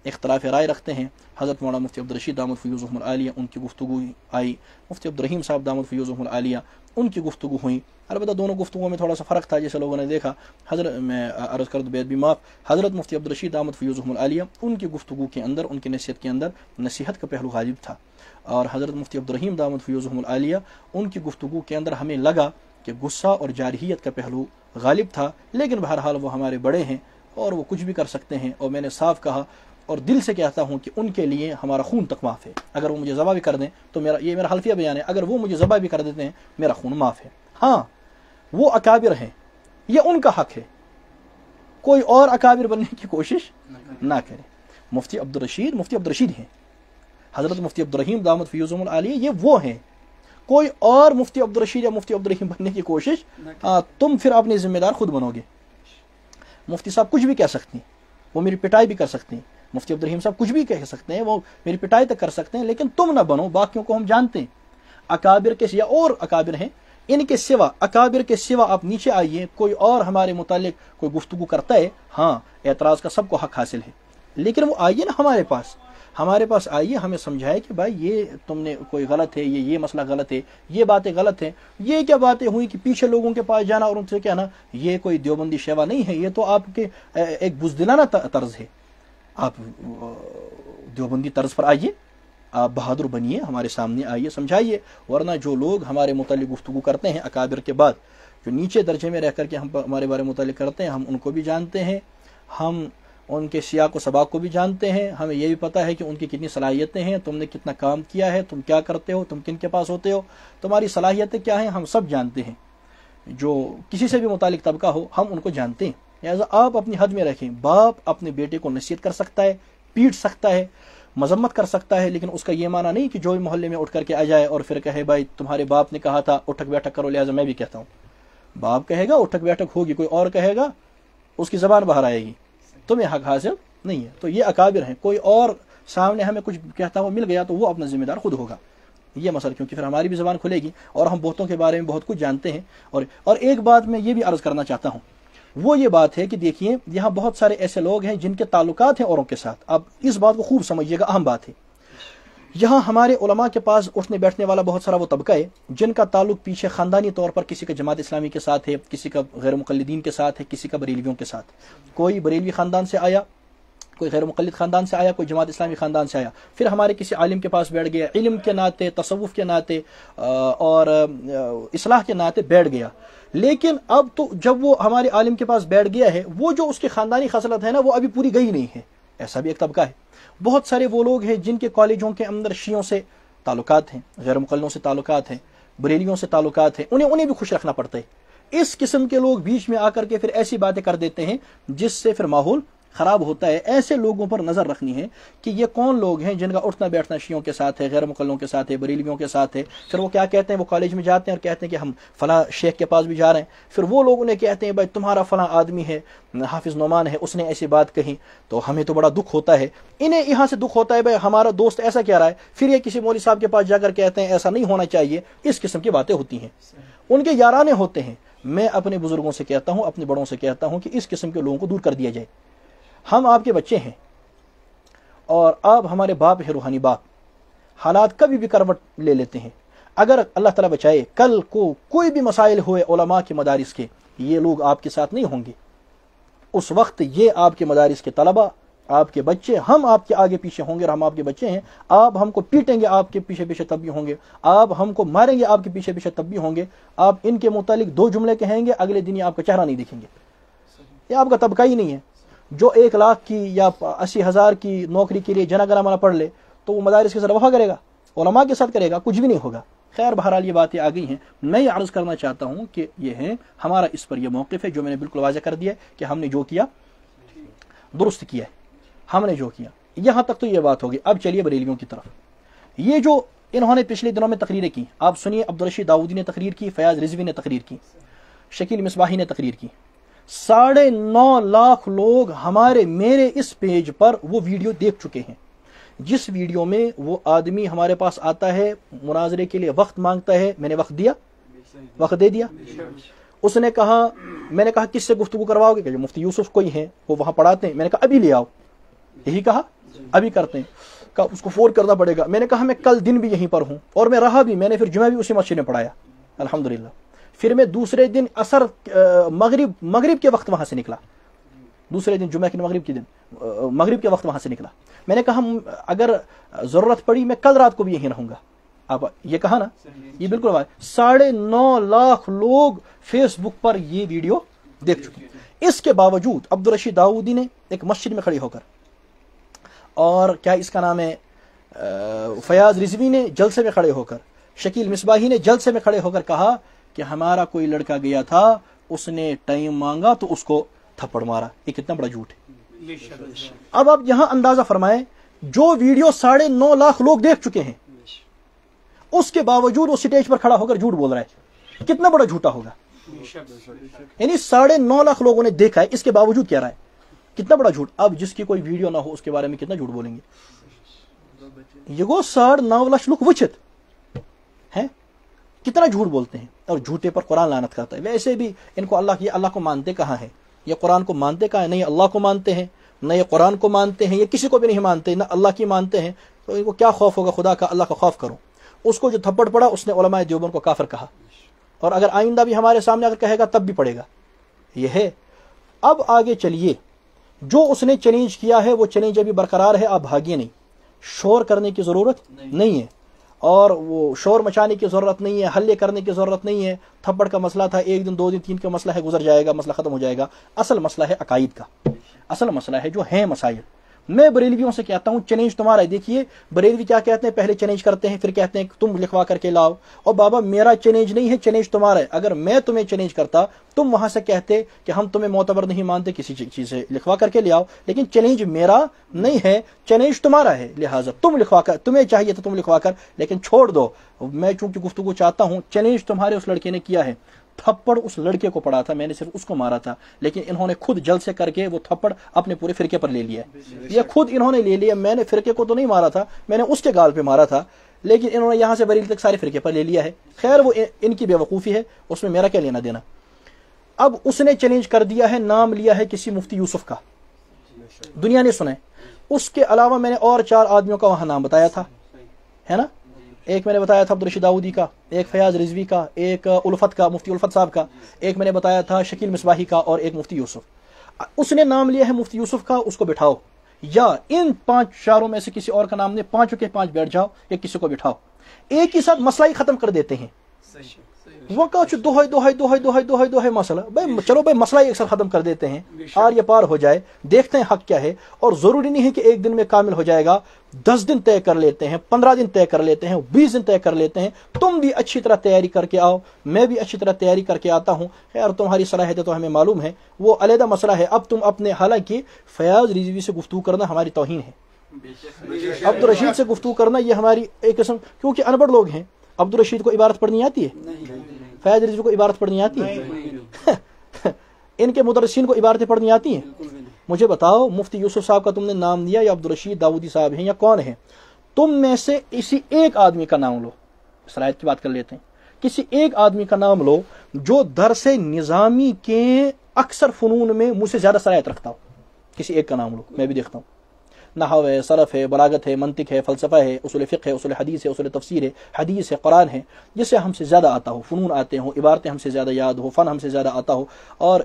اختلاف رائے رکھتے ہیں. حضرت مولانا مفتی عبدالرشید دامت فیوزہم العالیہ, ان کی گفتگو آئی. مفتی عبدالرحیم صاحب دامت فیوزہم العالیہ, ان کی گفتگو ہوئی. البتہ دونوں گفتگوؤں میں تھوڑا سا فرق تھا, جیسے لوگوں نے دیکھا. حضرت میں عرض کر دوں بیت بھی معاف, حضرت مفتی عبدالرشید دامت فیوزہم العالیہ, ان کی گفتگو کے اندر, ان کی نصیحت کے اندر نصیحت کا پہلو غالب تھا. اور حضرت مفتی عبدالرحیم دامت فیوزہم العالیہ, ان کی گفتگو کے اندر ہمیں لگا کہ غصہ اور جارحیت کا پہلو غالب تھا. لیکن بہرحال وہ ہمارے بڑے ہیں اور وہ کچھ بھی کر سکتے ہیں. اور میں نے صاف کہا اور دل سے کہتا ہوں کہ ان کے لیے ہمارا خون تک معاف ہے. اگر وہ مجھے ذبح بھی کر دیں تو یہ میرا حلفیہ بیان ہے, اگر وہ مجھے ذبح بھی کر دیتے ہیں میرا خون معاف ہے. ہاں وہ اکابر ہیں, یہ ان کا حق ہے, کوئی اور اکابر بننے کی کوشش نہ کرے. مفتی عبدالرشید ہیں, حضرت مفتی عبدالرحیم دامت فیوزہم العالیہ یہ وہ ہیں. کوئی اور مفتی عبدالرشید یا مفتی عبدالرحیم بننے کی کوشش, تم پھر اپنے ذمہ دار خود بنو گے. مفتی صاحب کچھ بھی کہہ سکتی ہیں, وہ میری پٹائی بھی کر سکتی ہیں, مفتی عبدالرحیم صاحب کچھ بھی کہہ سکتے ہیں، وہ میری پٹائی تک کر سکتے ہیں، لیکن تم نہ بنو، باقیوں کو ہم جانتے ہیں، اکابر کے یا اور اکابر ہیں، ان کے سوا، اکابر کے سوا آپ نیچے آئیے، کوئی اور ہمارے متعلق کوئی گفتگو کرتا ہے، ہاں اعتراض کا سب کو حق حاصل ہے، لیکن وہ آئیے نا ہمارے پاس آئیے، ہمیں سمجھائے کہ بھائی یہ تم نے کوئی غلط ہے، یہ مسئلہ غلط ہے، یہ باتیں غلط ہیں، یہ کیا باتیں ہوئی کہ پیچھے لوگوں کے پاس جانا اور ان سے کہنا یہ کوئی دیوبندی شیوا نہیں ہے، یہ تو آپ کے ایک بزدلانہ طرز ہے، آپ دیوبندی طرز پر آئیے، آپ بہادر بنیے، ہمارے سامنے آئیے، سمجھائیے، ورنہ جو لوگ ہمارے متعلق گفتگو کرتے ہیں اکابر کے بعد، جو نیچے درجے میں رہ کر کے ہم ہمارے بارے میں متعلق کرتے ہیں، ہم ان کو بھی جانتے ہیں، ہم ان کے سیاق و سباق کو بھی جانتے ہیں، ہمیں یہ بھی پتہ ہے کہ ان کی کتنی صلاحیتیں ہیں، تم نے کتنا کام کیا ہے، تم کیا کرتے ہو، تم کن کے پاس ہوتے ہو، تمہاری صلاحیتیں کیا ہیں، ہم سب جانتے ہیں، جو کسی سے بھی متعلق طبقہ ہو ہم ان کو جانتے ہیں، لہٰذا آپ اپنی حد میں رکھیں۔ باپ اپنے بیٹے کو نصیحت کر سکتا ہے، پیٹ سکتا ہے، مذمت کر سکتا ہے، لیکن اس کا یہ معنی نہیں کہ جو محلے میں اٹھ کر کے آ جائے اور پھر کہے بھائی تمہارے باپ نے کہا تھا اٹھک بیٹھک کرو، لہٰذا میں بھی کہتا ہوں۔ باپ کہے گا اٹھک بیٹھک ہوگی، کوئی اور کہے گا اس کی زبان باہر آئے گی، تمہیں حق حاصل نہیں ہے۔ تو یہ اکابر ہیں، کوئی اور سامنے ہمیں کچھ کہتا ہوا مل گیا تو وہ اپنا ذمہ دار خود ہوگا، یہ مسئلہ، کیونکہ پھر ہماری بھی زبان کھلے گی اور ہم بہتوں کے بارے میں بہت کچھ جانتے ہیں۔ اور ایک بات میں یہ بھی عرض کرنا چاہتا ہوں، وہ یہ بات ہے کہ دیکھیے یہاں بہت سارے ایسے لوگ ہیں جن کے تعلقات ہیں اوروں کے ساتھ، اب اس بات کو خوب سمجھیے گا، اہم بات ہے، یہاں ہمارے علماء کے پاس اٹھنے بیٹھنے والا بہت سارا وہ طبقہ ہے جن کا تعلق پیچھے خاندانی طور پر کسی کا جماعت اسلامی کے ساتھ ہے، کسی کا غیر مقلدین کے ساتھ ہے، کسی کا بریلویوں کے ساتھ، کوئی بریلوی خاندان سے آیا، کوئی غیر مقلد خاندان سے آیا، کوئی جماعت اسلامی خاندان سے آیا، پھر ہمارے کسی عالم کے پاس بیٹھ گیا، علم کے ناطے، تصوف کے ناطے اور اصلاح کے ناطے بیٹھ گیا، لیکن اب تو جب وہ ہمارے عالم کے پاس بیٹھ گیا ہے، وہ جو اس کی خاندانی خصلت ہے نا وہ ابھی پوری گئی نہیں ہے، ایسا بھی ایک طبقہ ہے۔ بہت سارے وہ لوگ ہیں جن کے کالجوں کے اندر شیعوں سے تعلقات ہیں، غیر مقلدوں سے تعلقات ہیں، بریلیوں سے تعلقات ہیں، انہیں بھی خوش رکھنا پڑتا ہے۔ اس قسم کے لوگ بیچ میں آ کر کے پھر ایسی باتیں کر دیتے ہیں جس سے پھر ماحول خراب ہوتا ہے۔ ایسے لوگوں پر نظر رکھنی ہے کہ یہ کون لوگ ہیں جن کا اٹھنا بیٹھنا شیعوں کے ساتھ ہے، غیر مقلدوں کے ساتھ ہے، بریلویوں کے ساتھ ہے، پھر وہ کیا کہتے ہیں، وہ کالج میں جاتے ہیں اور کہتے ہیں کہ ہم فلاں شیخ کے پاس بھی جا رہے ہیں، پھر وہ لوگ انہیں کہتے ہیں بھائی تمہارا فلاں آدمی ہے، حافظ نعمان ہے، اس نے ایسی بات کہی، تو ہمیں تو بڑا دکھ ہوتا ہے۔ انہیں یہاں سے دکھ ہوتا ہے بھائی ہمارا دوست ایسا کہہ رہا ہے، پھر یہ کسی مولوی صاحب کے پاس جا کر کہتے ہیں ایسا نہیں ہونا چاہیے، اس قسم کی باتیں ہوتی ہیں، ان کے یارانے ہوتے ہیں۔ میں اپنے بزرگوں سے کہتا ہوں، اپنے بڑوں سے کہتا ہوں کہ اس قسم کے لوگوں کو دور کر دیا جائے۔ ہم آپ کے بچے ہیں اور آپ ہمارے باپ ہیں، روحانی باپ، حالات کبھی بھی کروٹ لے لیتے ہیں۔ اگر اللہ تعالیٰ بچائے کل کو کوئی بھی مسائل ہوئے علماء کے مدارس کے، یہ لوگ آپ کے ساتھ نہیں ہوں گے، اس وقت یہ آپ کے مدارس کے طلبہ، آپ کے بچے، ہم آپ کے آگے پیچھے ہوں گے اور ہم آپ کے بچے ہیں، آپ ہم کو پیٹیں گے آپ کے پیچھے پیچھے تب بھی ہوں گے، آپ ہم کو ماریں گے آپ کے پیچھے پیچھے تب بھی ہوں گے، آپ ان کے متعلق 2 جملے کہیں گے، اگلے دن یہ آپ کا چہرہ نہیں دیکھیں گے، یہ آپ کا طبقہ ہی نہیں ہے۔ جو 1 لاکھ کی یا 80,000 کی نوکری کے لیے جنا گنا مانا پڑھ لے تو وہ مدارس کے ساتھ وفا کرے گا، علماء کے ساتھ کرے گا، کچھ بھی نہیں ہوگا۔ خیر بہرحال یہ باتیں آ گئی ہیں، میں یہ عرض کرنا چاہتا ہوں کہ یہ ہے ہمارا اس پر یہ موقف ہے جو میں نے بالکل واضح کر دیا کہ ہم نے جو کیا درست کیا ہے، ہم نے جو کیا۔ یہاں تک تو یہ بات ہوگی۔ اب چلیے بریلویوں کی طرف۔ یہ جو انہوں نے پچھلے دنوں میں تقریریں کی، آپ سنیے، عبدالرشید داؤدی نے تقریر کی، فیاض رضوی نے تقریر کی، شکیل مصباحی نے تقریر کی، 9.5 لاکھ لوگ میرے اس پیج پر وہ ویڈیو دیکھ چکے ہیں، جس ویڈیو میں وہ آدمی ہمارے پاس آتا ہے، مناظرے کے لیے وقت مانگتا ہے، میں نے وقت دے دیا۔ اس نے کہا، میں نے کہا کس سے گفتگو کرواؤ گے؟ کہ مفتی یوسف کوئی ہیں، وہ وہاں پڑھاتے ہیں۔ میں نے کہا ابھی لے آؤ، یہی کہا ابھی کرتے ہیں۔ کہا اس کو فون کرنا پڑے گا۔ میں نے کہا میں کل دن بھی یہیں پر ہوں اور میں رہا بھی، میں نے پھر جمعہ بھی اسی مسجد میں پڑھایا الحمدللہ۔ پھر میں دوسرے دن عصر مغرب کے وقت وہاں سے نکلا، دوسرے دن جمعہ کے مغرب کے وقت وہاں سے نکلا۔ میں نے کہا اگر ضرورت پڑی میں کل رات کو بھی یہیں رہوں گا۔ اب یہ کہا نا، یہ بالکل 9.5 لاکھ لوگ فیس بک پر یہ ویڈیو دیکھ چکے ہیں۔ اس کے باوجود عبدالرشید داؤدی نے ایک مسجد میں کھڑے ہو کر، اور کیا اس کا نام ہے، فیاض رضوی نے جلسے میں کھڑے ہو کر، شکیل مصباحی نے جلسے میں کھڑے ہو کر کہا کہ ہمارا کوئی لڑکا گیا تھا، اس نے ٹائم مانگا تو اس کو تھپڑ مارا۔ یہ کتنا بڑا جھوٹ ہے۔ اب آپ یہاں اندازہ فرمائیں، جو ویڈیو 9.5 لاکھ لوگ دیکھ چکے ہیں، اس کے باوجود وہ سٹیج پر کھڑا ہو کر جھوٹ بول رہا ہے، کتنا بڑا جھوٹا ہوگا۔ یعنی 9.5 لاکھ لوگوں نے دیکھا ہے، اس کے باوجود کہہ رہا ہے۔ کتنا بڑا جھوٹ. اب جس کی کوئی ویڈیو نہ ہو اس کے بارے میں کتنا جھوٹ بولیں گے. یہ گو 9.5 لاکھ لوگ وچت ہیں, کتنا جھوٹ بولتے ہیں, اور جھوٹے پر قرآن لعنت کرتا ہے. ویسے بھی ان کو اللہ کو مانتے کہاں ہے, یہ قرآن کو مانتے کہاں ہے؟ نہیں اللہ کو مانتے ہیں, نہ یہ قرآن کو مانتے ہیں, یہ کسی کو بھی نہیں مانتے, نہ اللہ کی مانتے ہیں. تو ان کو کیا خوف ہوگا خدا کا؟ اللہ کا خوف کرو. اس کو جو تھپڑ پڑا اس نے علماء دیوبند کو کافر کہا, اور اگر آئندہ بھی ہمارے سامنے اگر کہے گا تب بھی پڑے گا. یہ ہے. اب آگے چلیے, جو اس نے چیلنج کیا ہے وہ چیلنج ابھی برقرار ہے. آپ بھاگیے نہیں, شور کرنے کی ضرورت نہیں ہے, اور وہ شور مچانے کی ضرورت نہیں ہے, حلے کرنے کی ضرورت نہیں ہے. تھپڑ کا مسئلہ تھا, 1 دن 2 دن 3 کا مسئلہ ہے, گزر جائے گا, مسئلہ ختم ہو جائے گا. اصل مسئلہ ہے عقائد کا, اصل مسئلہ ہے جو ہیں مسائل. میں بریلویوں سے کہتا ہوں چیلنج تمہارا ہے. دیکھیے بریلوی کیا کہتے ہیں, پہلے چیلنج کرتے ہیں, پھر کہتے ہیں تم لکھوا کر کے لاؤ. اور بابا میرا چیلنج نہیں ہے, چیلنج تمہارا ہے. اگر میں تمہیں چیلنج کرتا, تم وہاں سے کہتے کہ ہم تمہیں معتبر نہیں مانتے, کسی چیز سے لکھوا کر کے لے آؤ. لیکن چیلنج میرا نہیں ہے, چیلنج تمہارا ہے, لہٰذا تم لکھوا کر, تمہیں چاہیے تو تم لکھوا کر, لیکن چھوڑ دو. میں چونکہ گفتگو چاہتا ہوں, چیلنج تمہارے اس لڑکے نے کیا ہے. تھپڑ اس لڑکے کو پڑا تھا, میں نے صرف اس کو مارا تھا, لیکن انہوں نے خود جلد سے کر کے وہ تھپڑ اپنے پورے فرقے پر لے لیا. یہ خود انہوں نے لے لیا. میں نے فرقے کو تو نہیں مارا تھا, میں نے اس کے گال پہ مارا تھا, لیکن انہوں نے یہاں سے بریلی تک سارے فرقے پر لے لیا ہے. خیر وہ ان کی بے وقوفی ہے, اس میں میرا کیا لینا دینا. اب اس نے چیلنج کر دیا ہے, نام لیا ہے کسی مفتی یوسف کا, دنیا نے سنا ہے. اس کے علاوہ میں نے اور 4 آدمیوں کا وہاں نام بتایا تھا, ہے نا. ایک میں نے بتایا تھا عبدالرشید داؤدی کا, ایک فیاض رضوی کا, ایک الفت کا, مفتی الفت صاحب کا, ایک میں نے بتایا تھا شکیل مصباحی کا, اور ایک مفتی یوسف. اس نے نام لیا ہے مفتی یوسف کا, اس کو بٹھاؤ. یا ان 5 میں سے کسی اور کا نام نے, 5 کے 5 بیٹھ جاؤ, یا کسی کو بٹھاؤ. ایک ہی ساتھ مسئلہ ہی ختم کر دیتے ہیں. وقت دوہے مسئلہ بھائی, چلو بھائی مسئلہ ایک ساتھ ختم کر دیتے ہیں, آر یہ پار ہو جائے, دیکھتے ہیں حق کیا ہے. اور ضروری نہیں ہے کہ 1 دن میں کامل ہو جائے گا, 10 دن طے کر لیتے ہیں, 15 دن طے کر لیتے ہیں, 20 دن طے کر لیتے ہیں. تم بھی اچھی طرح تیاری کر کے آؤ, میں بھی اچھی طرح تیاری کر کے آتا ہوں. خیر تمہاری صلاحیت تو ہمیں معلوم ہے, وہ علیحدہ مسئلہ ہے. اب تم اپنے, حالانکہ فیاض رضوی سے گفتگو کرنا ہماری توہین ہے, عبدالرشید سے گفتگو کرنا یہ ہماری ایک قسم, کیونکہ ان پڑھ لوگ ہیں. عبدالرشید کو عبارت پڑھنی آتی ہے, فیاض رضوی کو عبارت پڑھنی آتی ہے, ان کے مدرسین کو عبارتیں پڑھنی آتی ہیں. مجھے بتاؤ مفتی یوسف صاحب کا تم نے نام دیا, یا عبدالرشید داؤدی صاحب ہیں, یا کون ہیں؟ تم میں سے اسی ایک آدمی کا نام لو, صلاحیت کی بات کر لیتے ہیں, کسی ایک آدمی کا نام لو جو درس نظامی کے اکثر فنون میں مجھ سے زیادہ صلاحیت رکھتا ہو. کسی ایک کا نام لو, میں بھی دیکھتا ہوں. نحو ہے, صرف ہے, بلاغت ہے, منطق ہے, فلسفہ ہے, اصول فقہ ہے, اصول حدیث ہے, اصول تفسیر ہے, حدیث ہے, قرآن ہے, جسے ہم سے زیادہ آتا ہو, فنون آتے ہوں, عبارتیں ہم سے زیادہ یاد ہو, فن ہم سے زیادہ آتا ہو, اور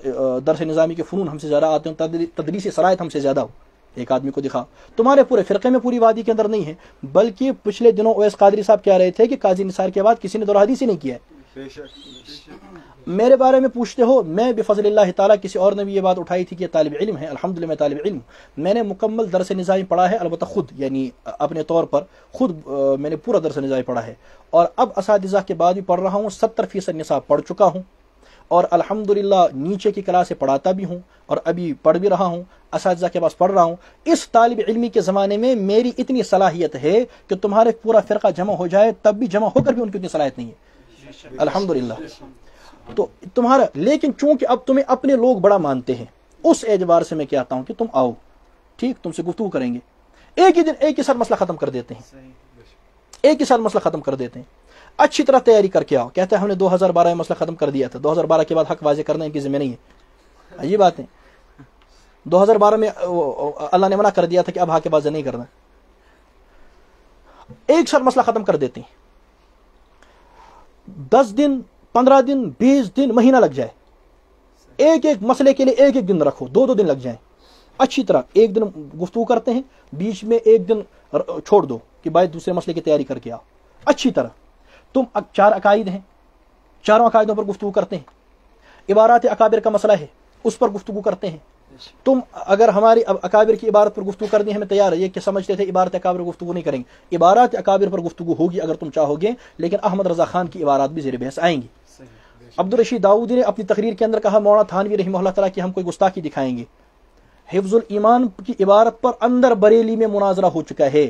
درس نظامی کے فنون ہم سے زیادہ آتے ہوں, تدریسی صلاحیت ہم سے زیادہ ہو. ایک آدمی کو دکھا. تمہارے پورے فرقے میں, پوری وادی کے اندر نہیں ہے, بلکہ پچھلے دنوں اویس قادری صاحب کہہ رہے تھے کہ قاضی نثار کے بعد کسی نے دور حدیث ہی نہیں کیا ہے. میرے بارے میں پوچھتے ہو, میں بفضل اللہ تعالیٰ, کسی اور نے بھی یہ بات اٹھائی تھی کہ طالب علم ہے, الحمدللہ میں طالب علم. میں نے مکمل درس نظامی پڑھا ہے, البتہ خود, یعنی اپنے طور پر خود میں نے پورا درس نظامی پڑھا ہے, اور اب اساتذہ کے بعد بھی پڑھ رہا ہوں. 70% نصاب پڑھ چکا ہوں, اور الحمدللہ نیچے کی کلاس سے پڑھاتا بھی ہوں, اور ابھی پڑھ بھی رہا ہوں, اساتذہ کے پاس پڑھ رہا ہوں. اس طالب علمی کے زمانے میں میری اتنی صلاحیت ہے کہ تمہارے پورا فرقہ جمع ہو جائے تب بھی جمع ہو کر بھی ان کی اتنی صلاحیت نہیں ہے, الحمدللہ. تو تمہارا, لیکن چونکہ اب تمہیں اپنے لوگ بڑا مانتے ہیں, اس اعتبار سے میں کہتا ہوں کہ تم آؤ, ٹھیک, تم سے گفتگو کریں گے. ایک ہی دن ایک ہی ساتھ مسئلہ ختم کر دیتے ہیں, ایک ہی ساتھ مسئلہ ختم کر دیتے ہیں. اچھی طرح تیاری کر کے آؤ. کہتے ہیں ہم نے 2012 میں مسئلہ ختم کر دیا تھا, 2012 کے بعد حق واضح کرنا ان کی ذمہ نہیں ہے. یہ بات ہے, 2012 میں اللہ نے منع کر دیا تھا کہ اب حق واضح نہیں کرنا. ایک ساتھ مسئلہ ختم کر دیتے ہیں. 10 دن, 15 دن, 20 دن, مہینہ لگ جائے, ایک ایک مسئلے کے لیے ایک ایک دن رکھو, 2 دن لگ جائیں. اچھی طرح ایک دن گفتگو کرتے ہیں, بیچ میں ایک دن چھوڑ دو کہ بھائی دوسرے مسئلے کی تیاری کر کے آؤ. اچھی طرح تم 4 عقائد ہیں, 4 عقائدوں پر گفتگو کرتے ہیں. عبارات اکابر کا مسئلہ ہے, اس پر گفتگو کرتے ہیں. تم اگر ہماری اکابر کی عبارت پر گفتگو کرنی ہمیں تیار ہے. یہ کہ سمجھتے تھے عبارت اکابر پر گفتگو نہیں کریں گے, عبارات اکابر پر گفتگو ہوگی اگر تم چاہو گے, لیکن احمد رضا خان کی عبارات بھی زیر بحث آئیں گی. عبدالرشید داؤدی نے اپنی تقریر کے اندر کہا, مولانا تھانوی رحمہ اللہ تعالیٰ کی ہم کوئی گستاخی دکھائیں گے. حفظ الایمان کی عبارت پر اندر بریلی میں مناظرہ ہو چکا ہے,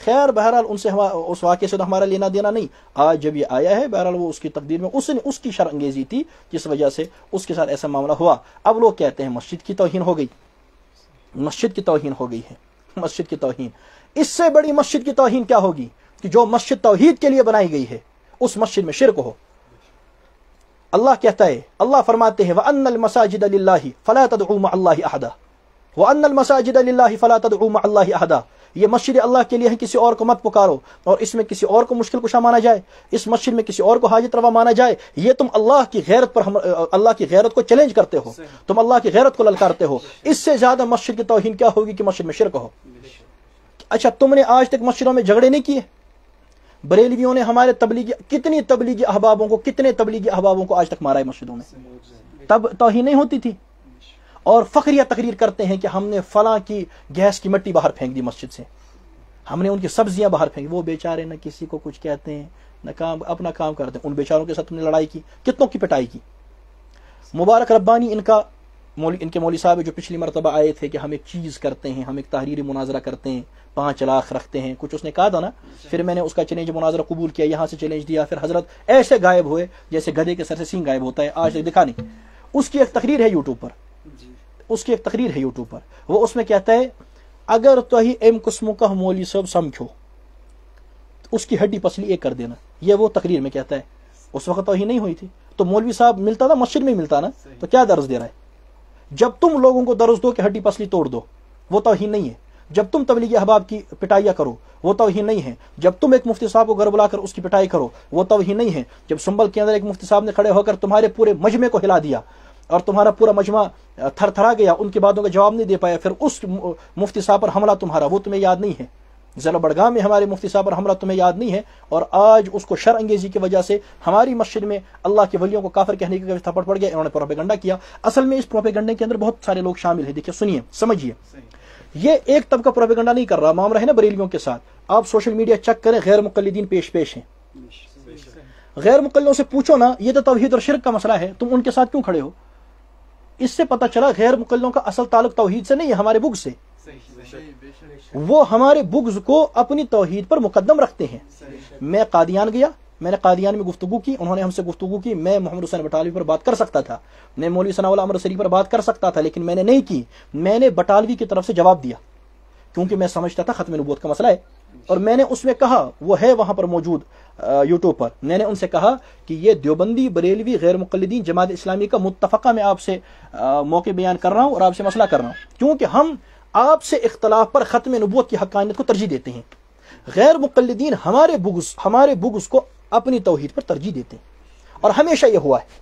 خیر بہرحال ان سے اس واقعے سے تو ہمارا لینا دینا نہیں. آج جب یہ آیا ہے بہرحال وہ اس کی تقدیر میں اس کی شرع انگیزی تھی جس وجہ سے اس کے ساتھ ایسا معاملہ ہوا. اب لوگ کہتے ہیں مسجد کی توہین ہو گئی, مسجد کی توہین ہو گئی ہے, مسجد کی توہین. اس سے بڑی مسجد کی توہین کیا ہوگی کہ جو مسجد توحید کے لیے بنائی گئی ہے اس مسجد میں شرک ہو. اللہ کہتا ہے, اللہ فرماتے ہیں وَأَنَّ الْمَسَاجِدَ لِلَّهِ فَلَا تَدْعُوا مَعَ اللَّهِ أَحَدًا وَأَنَّ الْمَسَاجِدَ لِلَّهِ فَلَا تَدْعُوا مَعَ اللَّهِ أَحَدًا. یہ مسجد اللہ کے لیے ہے, کسی اور کو مت پکارو اور اس میں کسی اور کو مشکل کشا مانا جائے, اس مسجد میں کسی اور کو حاجت روا مانا جائے. یہ تم اللہ کی غیرت پر اللہ کی غیرت کو چیلنج کرتے ہو, تم اللہ کی غیرت کو للکارتے ہو. اس سے زیادہ مسجد کی توہین کیا ہوگی کہ مسجد میں شرک ہو. اچھا تم نے آج تک مسجدوں میں جھگڑے نہیں کیے؟ بریلویوں نے ہمارے کتنے تبلیغی احبابوں کو آج تک مارا ہے مسجدوں میں, تب توہین نہیں ہوتی تھی. اور فخریہ تقریر کرتے ہیں کہ ہم نے فلاں کی گیس کی مٹی باہر پھینک دی مسجد سے, ہم نے ان کی سبزیاں باہر پھینک. وہ بیچارے نہ کسی کو کچھ کہتے ہیں نہ اپنا کام کرتے ہیں. ان بیچاروں کے ساتھ تم نے لڑائی کی, کتنوں کی پٹائی کی. مبارک ربانی ان کے مولوی صاحب جو پچھلی مرتبہ آئے تھے کہ ہم ایک چیز کرتے ہیں, ہم ایک تحریری مناظرہ کرتے ہیں, 5 لاکھ رکھتے ہیں, کچھ اس نے کہا تھا نا. پھر میں نے اس کا چیلنج مناظرہ قبول کیا, یہاں سے چیلنج دیا, پھر حضرت ایسے غائب ہوئے جیسے گدھے کے سر سے سینگ غائب ہوتا ہے, آج تک دکھا نہیں. اس کی ایک تقریر ہے یوٹیوب پر, وہ اس میں کہتا ہے اگر تو ہی ایم قسم کا مولوی صاحب سمجھو اس کی ہڈی پسلی ایک کر دینا. یہ وہ تقریر میں کہتا ہے. اس وقت توہین نہیں ہوئی تھی تو مولوی صاحب ملتا نا, مسجد میں ملتا نا, تو کیا درس دے رہا ہے؟ جب تم لوگوں کو درس دو کہ ہڈی پسلی توڑ دو, وہ توہین نہیں ہے. جب تم تبلیغی احباب کی پٹائیاں کرو وہ توہین نہیں ہے. جب تم ایک مفتی صاحب کو گھر بلا کر اس کی پٹائی کرو وہ توہین نہیں ہے. جب سنبل کے اندر ایک مفتی صاحب نے کھڑے ہو کر تمہارے پورے مجمع کو ہلا دیا اور تمہارا پورا مجمع تھر تھرا گیا, ان کی باتوں کا جواب نہیں دے پایا, پھر اس مفتی صاحب پر حملہ تمہارا, وہ تمہیں یاد نہیں ہے. ضلع بڑگام میں ہمارے مفتی صاحب پر حملہ تمہیں یاد نہیں ہے, اور آج اس کو شرع انگیزی کی وجہ سے ہماری مسجد میں اللہ کے ولیوں کو کافر کہنے کی تھپڑ پڑ گیا. انہوں نے پروپیگنڈا کیا. اصل میں اس پروپیگنڈے کے اندر بہت سارے لوگ شامل ہیں. دیکھیے, سنیے, سمجھیے, یہ ایک طبقہ پروپیگنڈا نہیں کر رہا. معاملہ ہے نا بریلویوں کے ساتھ, آپ سوشل میڈیا چیک کریں, غیر مقلدین پیش ہیں. غیر مقلدوں سے پوچھو نا, یہ تو توحید اور شرک کا مسئلہ ہے, تم ان کے ساتھ کیوں کھڑے ہو؟ اس سے پتہ چلا غیر مقلدوں کا اصل تعلق توحید سے نہیں ہے, ہمارے بغض سے. وہ ہمارے بغض کو اپنی توحید پر مقدم رکھتے ہیں. میں قادیان گیا, میں نے قادیان میں گفتگو کی, انہوں نے ہم سے گفتگو کی. میں محمد حسین بٹالوی پر بات کر سکتا تھا, میں مولوی ثناء اللہ امرتسری پر بات کر سکتا تھا, لیکن میں نے نہیں کی. میں نے بٹالوی کی طرف سے جواب دیا کیونکہ میں سمجھتا تھا ختم نبوت کا مسئلہ ہے, اور میں نے اس میں کہا, وہ ہے وہاں پر موجود یوٹیوب پر, میں نے ان سے کہا کہ یہ دیوبندی, بریلوی, غیر مقلدین, جماعت اسلامی کا متفقہ میں آپ سے موقع بیان کر رہا ہوں اور آپ سے مسئلہ کر رہا ہوں, کیونکہ ہم آپ سے اختلاف پر ختم نبوت کی حقانیت کو ترجیح دیتے ہیں. غیر مقلدین ہمارے بغض کو اپنی توحید پر ترجیح دیتے ہیں, اور ہمیشہ یہ ہوا ہے.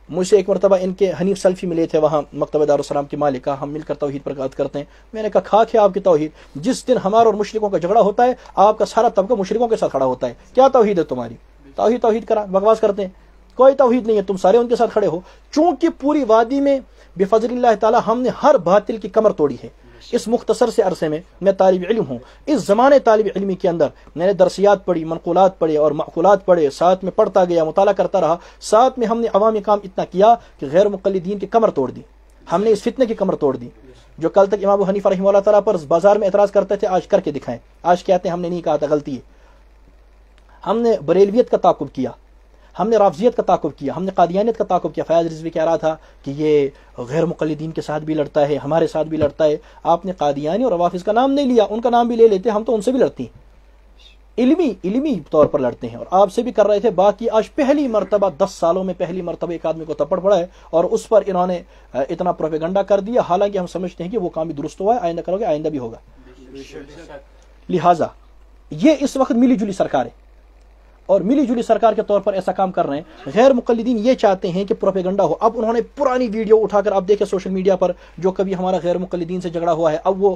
مجھ سے ایک مرتبہ ان کے حنیف سلفی ملے تھے وہاں مکتبہ دارالسلام کے مالک, ہم مل کر توحید پر بات کرتے ہیں. میں نے کہا کھاک ہے آپ کی توحید, جس دن ہمارا اور مشرکوں کا جھگڑا ہوتا ہے آپ کا سارا طبقہ مشرکوں کے ساتھ کھڑا ہوتا ہے. کیا توحید ہے تمہاری؟ توحید کرا بکواس کرتے ہیں, کوئی توحید نہیں ہے, تم سارے ان کے ساتھ کھڑے ہو. چونکہ پوری وادی میں بفضل اللہ تعالی ہم نے ہر باطل کی کمر توڑی ہے. اس مختصر سے عرصے میں طالب علم ہوں. اس زمانے طالب علمی کے اندر میں نے درسیات پڑھی, منقولات پڑھے اور معقولات پڑھے, ساتھ میں پڑھتا گیا, مطالعہ کرتا رہا. ساتھ میں ہم نے عوامی کام اتنا کیا کہ غیر مقلدین کی کمر توڑ دی. ہم نے اس فتنے کی کمر توڑ دی. جو کل تک امام ابو حنیفہ رحمہ اللہ تعالیٰ پر بازار میں اعتراض کرتے تھے, آج کر کے دکھائیں. آج کہتے ہیں ہم نے نہیں کہا تھا, غلطی ہے. ہم نے بریلویت کا تعاقب کیا, ہم نے رافضیت کا تعاقب کیا, ہم نے قادیانیت کا تعاقب کیا. فیاض رضوی کہہ رہا تھا کہ یہ غیر مقلدین کے ساتھ بھی لڑتا ہے, ہمارے ساتھ بھی لڑتا ہے. آپ نے قادیانی اور روافض کا نام نہیں لیا, ان کا نام بھی لے لیتے, ہم تو ان سے بھی لڑتے ہیں, علمی طور پر لڑتے ہیں, اور آپ سے بھی کر رہے تھے. باقی آج پہلی مرتبہ 10 سالوں میں پہلی مرتبہ ایک آدمی کو تھپڑ پڑا ہے, اور اس پر انہوں نے اتنا پروپیگنڈا کر دیا, حالانکہ ہم سمجھتے ہیں کہ وہ کام بھی درست ہوا ہے, آئندہ کرو گے, آئندہ بھی ہوگا. لہٰذا یہ اس وقت ملی جلی سرکار ہے, اور ملی جلی سرکار کے طور پر ایسا کام کر رہے ہیں. غیر مقلدین یہ چاہتے ہیں کہ پروپیگنڈا ہو. اب انہوں نے پرانی ویڈیو اٹھا کر آپ دیکھیں سوشل میڈیا پر, جو کبھی ہمارا غیر مقلدین سے جھگڑا ہوا ہے, اب وہ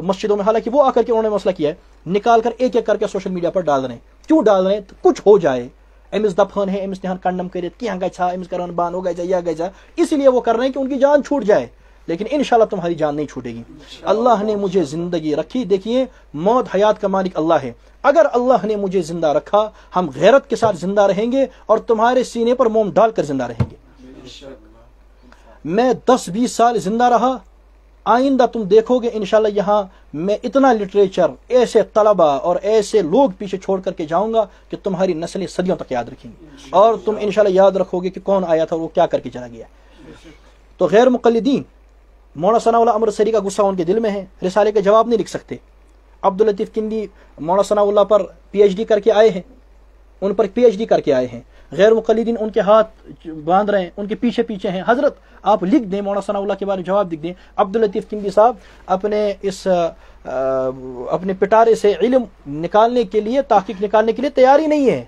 مسجدوں میں, حالانکہ وہ آ کر کے انہوں نے مسئلہ کیا ہے, نکال کر ایک ایک کر کے سوشل میڈیا پر ڈال رہے ہیں. کیوں ڈال رہے ہیں؟ کچھ ہو جائے, امس دفن ہے, امس نہان کنڈم کرت کیا گا, امس کرن بان ہو گیا یا گیا, اس لیے وہ کر رہے ہیں کہ ان کی جان چھوٹ جائے. لیکن انشاءاللہ تمہاری جان نہیں چھوٹے گی. اللہ نے مجھے زندگی رکھی. دیکھیے, موت حیات کا مالک اللہ ہے. اگر اللہ نے مجھے زندہ رکھا, ہم غیرت کے ساتھ زندہ رہیں گے اور تمہارے سینے پر موم ڈال کر زندہ رہیں گے. میں 10-20 سال زندہ رہا, آئندہ تم دیکھو گے انشاءاللہ یہاں میں اتنا لٹریچر، ایسے طلبہ اور ایسے لوگ پیچھے چھوڑ کر کے جاؤں گا کہ تمہاری نسلیں صدیوں تک یاد رکھیں گی، اور تم انشاءاللہ یاد رکھو گے کہ کون آیا تھا اور وہ کیا کر کے چلا گیا۔ تو غیر مقلدین، مولانا ثناء اللہ امرتسری کا غصہ ان کے دل میں ہے، رسالے کا جواب نہیں لکھ سکتے۔ عبداللطیف کندی مولانا ثناء اللہ پر پی ایچ ڈی کر کے آئے ہیں، ان پر پی ایچ ڈی کر کے آئے ہیں، غیر مقلدین ان کے ہاتھ باندھ رہے ہیں، ان کے پیچھے پیچھے ہیں۔ حضرت آپ لکھ دیں، مولانا ثناء اللہ کے بارے میں جواب لکھ دیں۔ عبداللطیف کندی صاحب اپنے پٹارے سے علم نکالنے کے لیے، تحقیق نکالنے کے لیے تیار ہی نہیں ہے،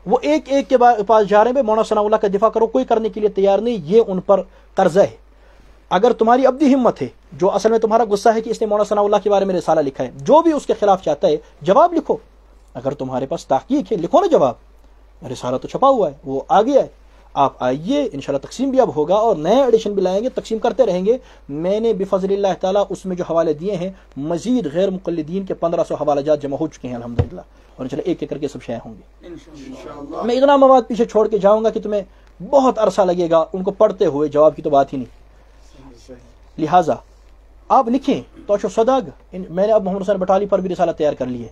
وہ ایک ایک کے پاس جا رہے ہیں، مولانا ثناء اللہ کا دفاع کرو، کوئی کرنے کے لیے تیار نہیں۔ یہ ان پر قرضہ ہے۔ اگر تمہاری ابدی ہمت ہے، جو اصل میں تمہارا غصہ ہے کہ اس نے مولانا ثناء اللہ کے بارے میں رسالہ لکھا ہے، جو بھی اس کے خلاف چاہتا ہے جواب لکھو۔ اگر تمہارے پاس تحقیق ہے لکھو نا جواب، رسالہ تو چھپا ہوا ہے، وہ آ گیا ہے، آپ آئیے، انشاءاللہ تقسیم بھی اب ہوگا اور نئے ایڈیشن بھی لائیں گے، تقسیم کرتے رہیں گے۔ میں نے بفضل اللہ تعالیٰ اس میں جو حوالے دیے ہیں، مزید غیر مقلدین کے 1500 حوالہ جات جمع ہو چکے ہیں الحمدللہ، اور انشاءاللہ ایک ایک کر کے سب شائع ہوں گے۔ میں اتنا مواد پیچھے چھوڑ کے جاؤں گا کہ تمہیں بہت عرصہ لگے گا ان کو پڑھتے ہوئے، جواب کی تو بات ہی نہیں۔ لہٰذا آپ لکھیں توشو صداگ، میں نے اب محمد حسین بٹالی پر بھی رسالہ تیار کر لی ہے،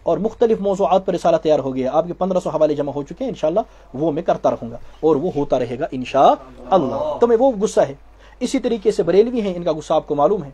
اور مختلف موضوعات پر رسالہ تیار ہو گیا، آپ کے 1500 حوالے جمع ہو چکے ہیں، انشاءاللہ وہ میں کرتا رہوں گا اور وہ ہوتا رہے گا انشاءاللہ۔ تمہیں وہ غصہ ہے۔ اسی طریقے سے بریلوی ہیں، ان کا غصہ آپ کو معلوم ہے،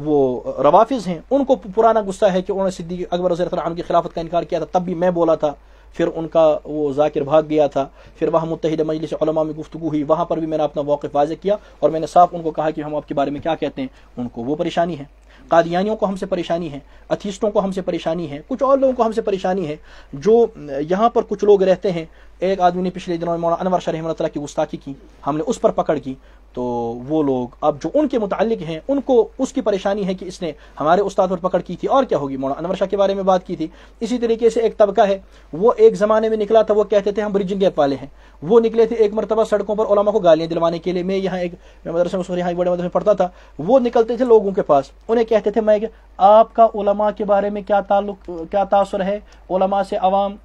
وہ روافظ ہیں، ان کو پرانا غصہ ہے کہ انہوں نے صدیق اکبر رضی اللہ عنہ کی خلافت کا انکار کیا تھا، تب بھی میں بولا تھا، پھر ان کا وہ ذاکر بھاگ گیا تھا، پھر وہاں متحدہ مجلس علماء میں گفتگو ہوئی، وہاں پر بھی میں نے اپنا موقف واضح کیا اور میں نے صاف ان کو کہا کہ ہم آپ کے بارے میں کیا کہتے ہیں۔ ان کو وہ پریشانی ہے، قادیانیوں کو ہم سے پریشانی ہے، اتھیسٹوں کو ہم سے پریشانی ہے، کچھ اور لوگوں کو ہم سے پریشانی ہے، جو یہاں پر کچھ لوگ رہتے ہیں۔ ایک آدمی نے پچھلے دنوں میں مولانا انور شاہ رحمۃ اللہ کی گستاخی کی، ہم نے اس پر پکڑ کی، تو وہ لوگ اب جو ان کے متعلق ہیں ان کو اس کی پریشانی ہے کہ اس نے ہمارے استاد پر پکڑ کی تھی، اور کیا ہوگی، مولانا انور شاہ کے بارے میں بات کی تھی۔ اسی طریقے سے ایک طبقہ ہے، وہ ایک زمانے میں نکلا تھا، وہ کہتے تھے ہم بریجنگ گیپ والے ہیں، وہ نکلے تھے ایک مرتبہ سڑکوں پر علماء کو گالیاں دلوانے کے لیے۔ میں یہاں ایک مدرسے میں یہاں بڑے مدرسے میں پڑھتا تھا، وہ نکلتے تھے لوگوں کے پاس، انہیں کہتے تھے میں آپ کا علماء کے بارے میں کیا تعلق، کیا تاثر ہے، علماء سے عوام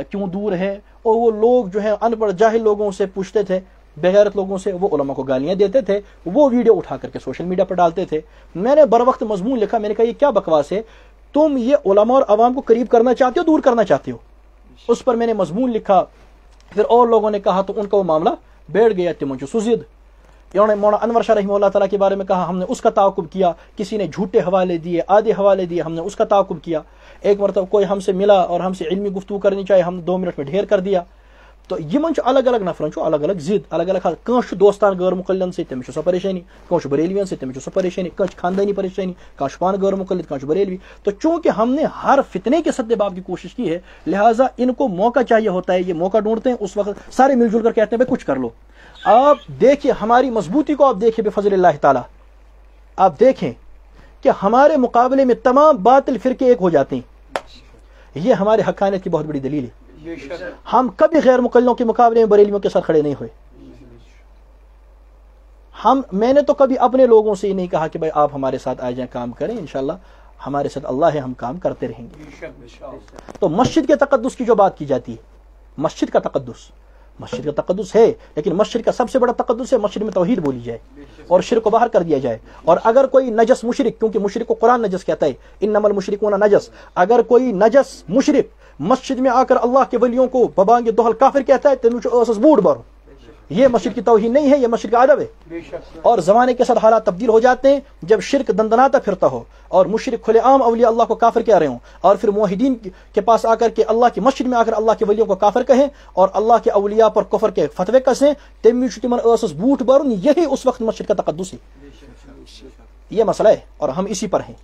کیوں دور ہے، اور وہ لوگ جو ہے ان پڑھ جاہل لوگوں سے پوچھتے تھے، بغیرت لوگوں سے، وہ علماء کو گالیاں دیتے تھے، وہ ویڈیو اٹھا کر کے سوشل میڈیا پر ڈالتے تھے۔ میں نے بر وقت مضمون لکھا، میں نے کہا یہ کیا بکواس ہے، تم یہ علماء اور عوام کو قریب کرنا چاہتے ہو دور کرنا چاہتے ہو؟ اس پر میں نے مضمون لکھا، پھر اور لوگوں نے کہا تو ان کا وہ معاملہ بیٹھ گیا۔ تمجھے سزید انہوں نے مولانا انور شاہ رحمہ اللہ تعالیٰ کے بارے میں کہا، ہم نے اس کا تعاقب کیا، کسی نے جھوٹے حوالے دیے، آدھے حوالے دیے، ہم نے اس کا تعاقب کیا۔ ایک مرتبہ کوئی ہم سے ملا اور ہم سے علمی گفتگو کرنی چاہے، ہم 2 منٹ میں ڈھیر کر دیا۔ تو یہ من الگ الگ نفرن الگ الگ ضد، الگ الگ کنش دوستان غیر مقلدن سے تمہیں سو پریشانی، کنش بریلوین سے تمہیں سو پریشانی، کنش خاندانی پریشانی، کنش پان غیر مقلد، کنش بریلوی۔ تو چونکہ ہم نے ہر فتنے کے سد باب کی کوشش کی ہے، لہٰذا ان کو موقع چاہیے ہوتا ہے، یہ موقع ڈھونڈتے ہیں، اس وقت سارے مل جل کر کہتے ہیں بھائی کچھ کر لو۔ آپ دیکھیں ہماری مضبوطی کو، آپ دیکھیں بفضل اللہ تعالیٰ، آپ دیکھیں کہ ہمارے مقابلے میں تمام باطل فرقے ایک ہو جاتے ہیں۔ یہ ہمارے حقانیت کی بہت بڑی دلیل ہے۔ ہم کبھی غیر مقلدوں کے مقابلے میں بریلویوں کے ساتھ کھڑے نہیں ہوئے۔ میں نے تو کبھی اپنے لوگوں سے ہی نہیں کہا کہ بھائی آپ ہمارے ساتھ آ جائیں، کام کریں، انشاءاللہ ہمارے ساتھ اللہ ہے، ہم کام کرتے رہیں گے۔ تو مسجد کے تقدس کی جو بات کی جاتی ہے، مسجد کا تقدس ہے، لیکن مسجد کا سب سے بڑا تقدس ہے مسجد میں توحید بولی جائے اور شرک کو باہر کر دیا جائے۔ اور اگر کوئی نجس مشرک، کیونکہ مشرک کو قرآن نجس کہتا ہے، انما المشرکون نجس، اگر کوئی نجس مشرک مسجد میں آ کر اللہ کے ولیوں کو ببانگ دوہل کافر کہتا ہے تو بوٹ بارو، یہ مسجد کی توہین نہیں ہے، یہ مسجد کا ادب ہے۔ اور زمانے کے ساتھ حالات تبدیل ہو جاتے ہیں، جب شرک دندناتا پھرتا ہو اور مشرک کھلے عام اولیاء اللہ کو کافر کہہ رہے ہوں، اور پھر موحدین کے پاس آ کر کے اللہ کی مسجد میں آ کر اللہ کے ولیوں کو کافر کہیں اور اللہ کے اولیاء پر کفر کے فتوے کسیں، بوٹ بارن، یہی اس وقت مسجد کا تقدس ہے۔ یہ مسئلہ ہے اور ہم اسی پر ہیں،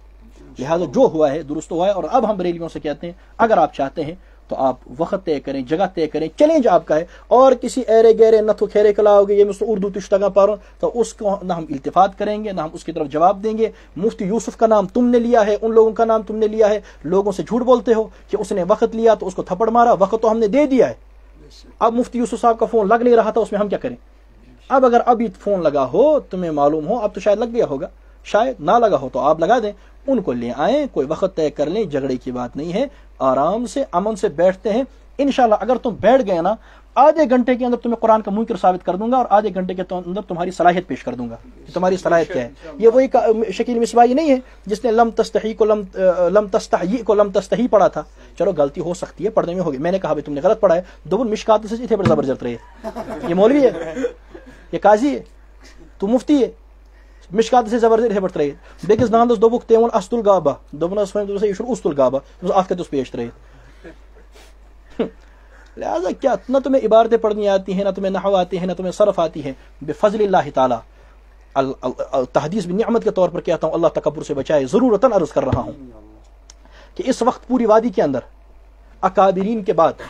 لہذا جو ہوا ہے درست ہوا ہے۔ اور اب ہم بریلویوں سے کہتے ہیں اگر آپ چاہتے ہیں تو آپ وقت طے کریں، جگہ طے کریں، چیلنج آپ کا ہے، اور کسی ایرے گہرے نتھو کھیرے کلاؤ گے، یہ اردو تشتگا پارو، تو اس کو نہ ہم التفات کریں گے، نہ ہم اس کی طرف جواب دیں گے۔ مفتی یوسف کا نام تم نے لیا ہے، ان لوگوں کا نام تم نے لیا ہے، لوگوں سے جھوٹ بولتے ہو کہ اس نے وقت لیا تو اس کو تھپڑ مارا، وقت تو ہم نے دے دیا ہے۔ اب مفتی یوسف صاحب کا فون لگ نہیں رہا تھا، اس میں ہم کیا کریں؟ اب اگر ابھی فون لگا ہو، تمہیں معلوم ہو اب تو شاید لگ گیا ہوگا، شاید نہ لگا ہو تو آپ لگا دیں، ان کو لے آئیں، کوئی وقت طے کر لیں، جھگڑے کی بات نہیں ہے، آرام سے امن سے بیٹھتے ہیں۔ انشاءاللہ اگر تم بیٹھ گئے نا آدھے گھنٹے کے اندر تمہیں قرآن کا منکر ثابت کر دوں گا اور آدھے گھنٹے کے اندر تمہاری صلاحیت پیش کر دوں گا کہ تمہاری صلاحیت کیا ہے. یہ وہی شکیل مصباحی نہیں ہے جس نے لم تستحیی کو لم تستحی پڑھا تھا. چلو غلطی ہو سکتی ہے, پڑھنے میں ہوگی. میں نے کہا بھائی تم نے غلط پڑھا ہے. دوبن مشکات سے اتنے بڑے زبردست رہے. یہ مولوی ہے, یہ قاضی ہے, تو مفتی ہے. مشکات سے زبردست بڑھ رہے. بیکس ناندس دوبک تیون است الغابہ دوبنس یہ است الغابہ ات کتس پیش رہے. لہٰذا کیا نہ تمہیں عبارتیں پڑھنی آتی ہیں, نہ تمہیں نحو آتی ہے, نہ تمہیں صرف آتی ہے. بفضل اللہ تعالی تحدیث بنعمت کے طور پر کہتا ہوں, اللہ تکبر سے بچائے. ضرورتاً عرض کر رہا ہوں کہ اس وقت پوری وادی کے اندر اکابرین کے بعد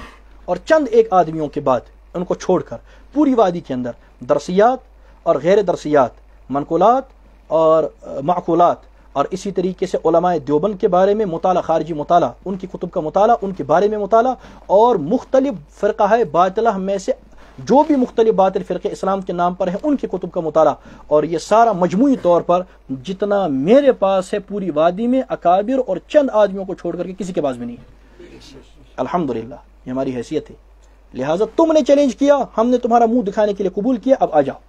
اور چند ایک آدمیوں کے بعد ان کو چھوڑ کر پوری وادی کے اندر درسیات اور غیر درسیات, منقولات اور معقولات, اور اسی طریقے سے علماء دیوبند کے بارے میں مطالعہ, خارجی مطالعہ, ان کی کتب کا مطالعہ, ان کے بارے میں مطالعہ, اور مختلف فرقہ باطلہ میں سے جو بھی مختلف باطل فرقے اسلام کے نام پر ہیں ان کی کتب کا مطالعہ. اور یہ سارا مجموعی طور پر جتنا میرے پاس ہے پوری وادی میں اکابر اور چند آدمیوں کو چھوڑ کر کے کسی کے پاس بھی نہیں ہے. الحمدللہ یہ ہماری حیثیت ہے. لہٰذا تم نے چیلنج کیا, ہم نے تمہارا منہ دکھانے کے لیے قبول کیا, اب آ جاؤ.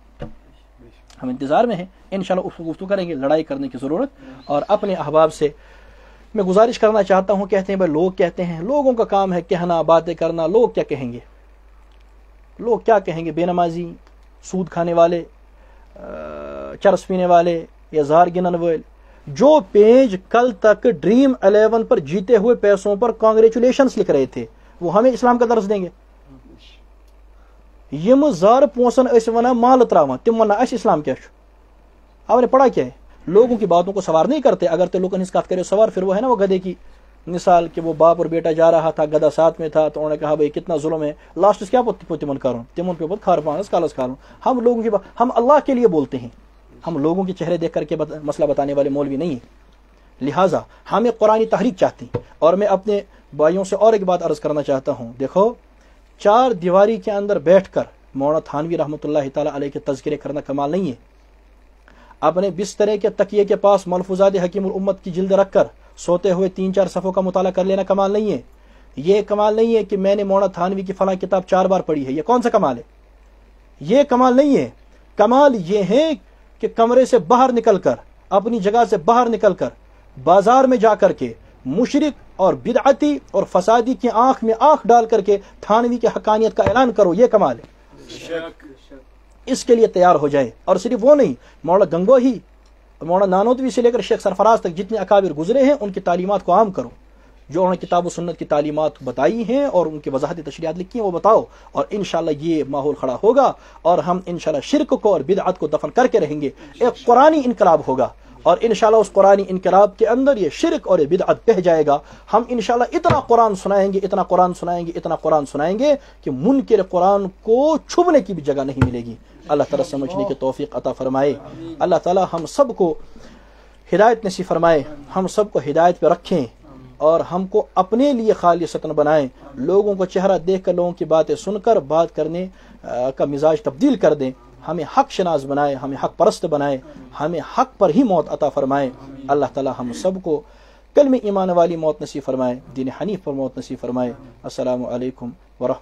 ہم انتظار میں ہیں, انشاءاللہ گفتگو کریں گے. لڑائی کرنے کی ضرورت. اور اپنے احباب سے میں گزارش کرنا چاہتا ہوں. کہتے ہیں بھائی لوگ کہتے ہیں, لوگوں کا کام ہے کہنا, باتیں کرنا. لوگ کیا کہیں گے, لوگ کیا کہیں گے؟ بے نمازی, سود کھانے والے, چرس پینے والے, یا زار گنن والے. جو پیج کل تک ڈریم 11 پر جیتے ہوئے پیسوں پر کانگریچولیشنز لکھ رہے تھے, وہ ہمیں اسلام کا درس دیں گے. یم زار پونسن اس ونا مال تراوان تم ونا اس اسلام کیا چھو؟ آپ نے پڑھا کیا ہے؟ لوگوں کی باتوں کو سوار نہیں کرتے. اگر تو لوگوں نے اس بات کرے سوار, پھر وہ ہے نا وہ گدھے کی مثال کہ وہ باپ اور بیٹا جا رہا تھا, گدھا ساتھ میں تھا, تو انہوں نے کہا بھائی کتنا ظلم ہے, لاسٹ کیا تمن کروں, تمن پہ کھار پانس کالس کھاروں. ہم لوگوں کی ہم اللہ کے لیے بولتے ہیں, ہم لوگوں کے چہرے دیکھ کر کے مسئلہ بتانے والے مولوی نہیں ہیں. لہٰذا ہمیں قرآنی تحریک چاہتی. اور میں اپنے بھائیوں سے اور ایک بات عرض کرنا چاہتا ہوں. دیکھو, چار دیواری کے اندر بیٹھ کر مولانا تھانوی رحمۃ اللہ تعالیٰ علیہ کے تذکرے کرنا کمال نہیں ہے. اپنے بسترے کے تکیے کے پاس ملفوظات حکیم الامت کی جلد رکھ کر سوتے ہوئے 3-4 صفحوں کا مطالعہ کر لینا کمال نہیں ہے. یہ کمال نہیں ہے کہ میں نے مولانا تھانوی کی فلاں کتاب 4 بار پڑھی ہے. یہ کون سا کمال ہے؟ یہ کمال نہیں ہے. کمال یہ ہے کہ کمرے سے باہر نکل کر, اپنی جگہ سے باہر نکل کر, بازار میں جا کر کے مشرک اور بدعتی اور فسادی کی آنکھ میں آنکھ ڈال کر کے تھانوی کی حقانیت کا اعلان کرو. یہ کمال ہے. اس کے لیے تیار ہو جائے. اور صرف وہ نہیں, مولانا گنگوہی, مولانا نانوتوی سے لے کر شیخ سرفراز تک جتنے اکابر گزرے ہیں ان کی تعلیمات کو عام کرو. جو انہوں نے کتاب و سنت کی تعلیمات بتائی ہیں اور ان کی وضاحت تشریحات لکھی ہیں وہ بتاؤ. اور انشاءاللہ یہ ماحول کھڑا ہوگا اور ہم انشاءاللہ شرک کو اور بدعت کو دفن کر کے رہیں گے. ایک قرآنی انقلاب ہوگا اور انشاءاللہ اس قرآنی انقلاب کے اندر یہ شرک اور یہ بدعت بہہ جائے گا. ہم انشاءاللہ اتنا قرآن سنائیں گے, اتنا قرآن سنائیں گے, اتنا قرآن سنائیں گے کہ منکر قرآن کو چھپنے کی بھی جگہ نہیں ملے گی. اللہ تعالیٰ سمجھنے کی توفیق عطا فرمائے. اللہ تعالیٰ ہم سب کو ہدایت نصیب فرمائے, ہم سب کو ہدایت پہ رکھیں اور ہم کو اپنے لیے خالصتاً بنائیں. لوگوں کو چہرہ دیکھ کر, لوگوں کی باتیں سن کر بات کرنے کا مزاج تبدیل کر دیں. ہمیں حق شناس بنائے, ہمیں حق پرست بنائے, ہمیں حق پر ہی موت عطا فرمائے. اللہ تعالیٰ ہم سب کو کلمہ ایمان والی موت نصیب فرمائے, دین حنیف پر موت نصیب فرمائے. السلام علیکم ورحمۃ